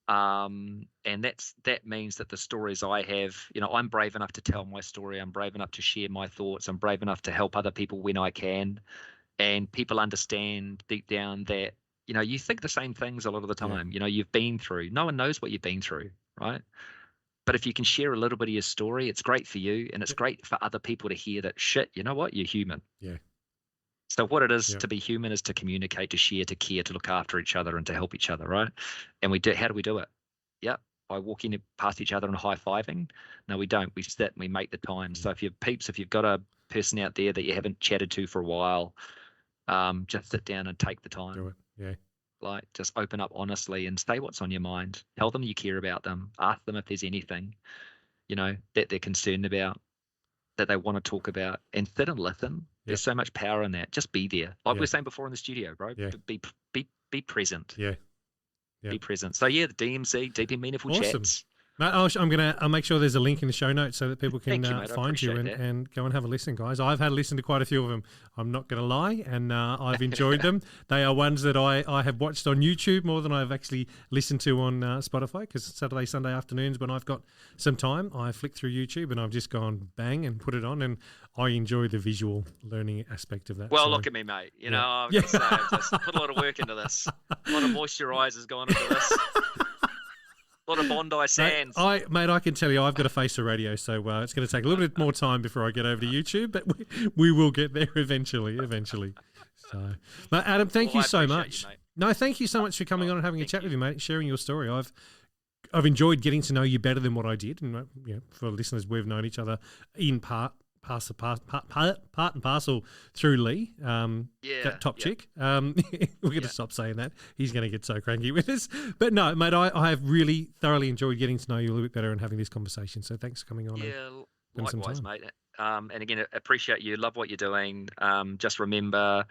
And that means that the stories I have, I'm brave enough to tell my story. I'm brave enough to share my thoughts. I'm brave enough to help other people when I can. And people understand deep down that, you think the same things a lot of the time. You've been through. No one knows what you've been through, right? But if you can share a little bit of your story, it's great for you, and it's great for other people to hear that, shit, you know what? You're human. Yeah. So what it is to be human is to communicate, to share, to care, to look after each other, and to help each other, right? And how do we do it? By walking past each other and high-fiving? No, we don't. We sit and we make the time. So if you've got a person out there that you haven't chatted to for a while, just sit down and take the time. Do it. Yeah. Like, just open up honestly and say what's on your mind. Tell them you care about them. Ask them if there's anything, that they're concerned about, that they want to talk about, and sit and listen. There's so much power in that. Just be there, like we Yeah. were saying before in the studio, bro. Yeah. Be present. Yeah. Be present. So the DMC, Deep in Meaningful Awesome. Chats. Mate, I'll make sure there's a link in the show notes so that people can Thank you, mate. I find you appreciate that. and go and have a listen, guys. I've had a listen to quite a few of them. I'm not going to lie, and I've enjoyed them. They are ones that I have watched on YouTube more than I've actually listened to on Spotify, because Saturday, Sunday afternoons when I've got some time, I flick through YouTube and I've just gone bang and put it on, and I enjoy the visual learning aspect of that. Well, so, look at me, mate. You know, I've Yeah. got to say, I've just put a lot of work into this. A lot of moisturisers gone into this. A lot of Bondi sands. Mate, I can tell you I've got a face for radio, so it's going to take a little bit more time before I get over to YouTube, but we will get there eventually. So, mate, Adam, thank you so much. You, mate. No, thank you so much for coming on and having a chat with you, mate, sharing your story. I've enjoyed getting to know you better than what I did, and for listeners, we've known each other in part and parcel through Lee, that top chick. We're going to stop saying that. He's going to get so cranky with us. But no, mate, I have really thoroughly enjoyed getting to know you a little bit better and having this conversation. So thanks for coming on. Yeah, and likewise, mate. And again, appreciate you. Love what you're doing. Just remember,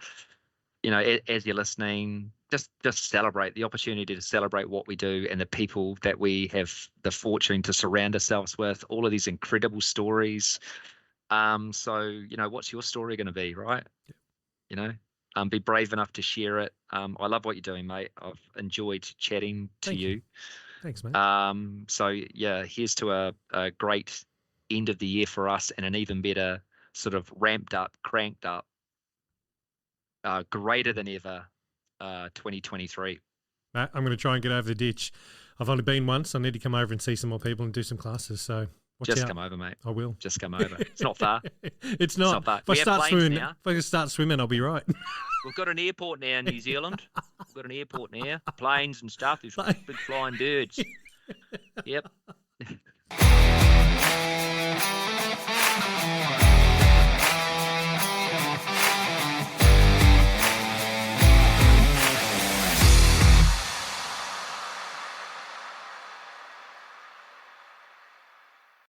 as you're listening, just celebrate the opportunity to celebrate what we do and the people that we have the fortune to surround ourselves with. All of these incredible stories. So what's your story going to be, right? Be brave enough to share it. I love what you're doing, mate. I've enjoyed chatting to you. Thanks, mate. So here's to a great end of the year for us, and an even better sort of ramped up, cranked up, greater than ever 2023. Mate, I'm going to try and get over the ditch. I've only been once. I need to come over and see some more people and do some classes. So watch out. Come over, mate. I will. Just come over. It's not far. It's not. Far. If I start swimming, I'll be right. We've got an airport now in New Zealand. We've got an airport now. Planes and stuff. There's big flying birds. Yep.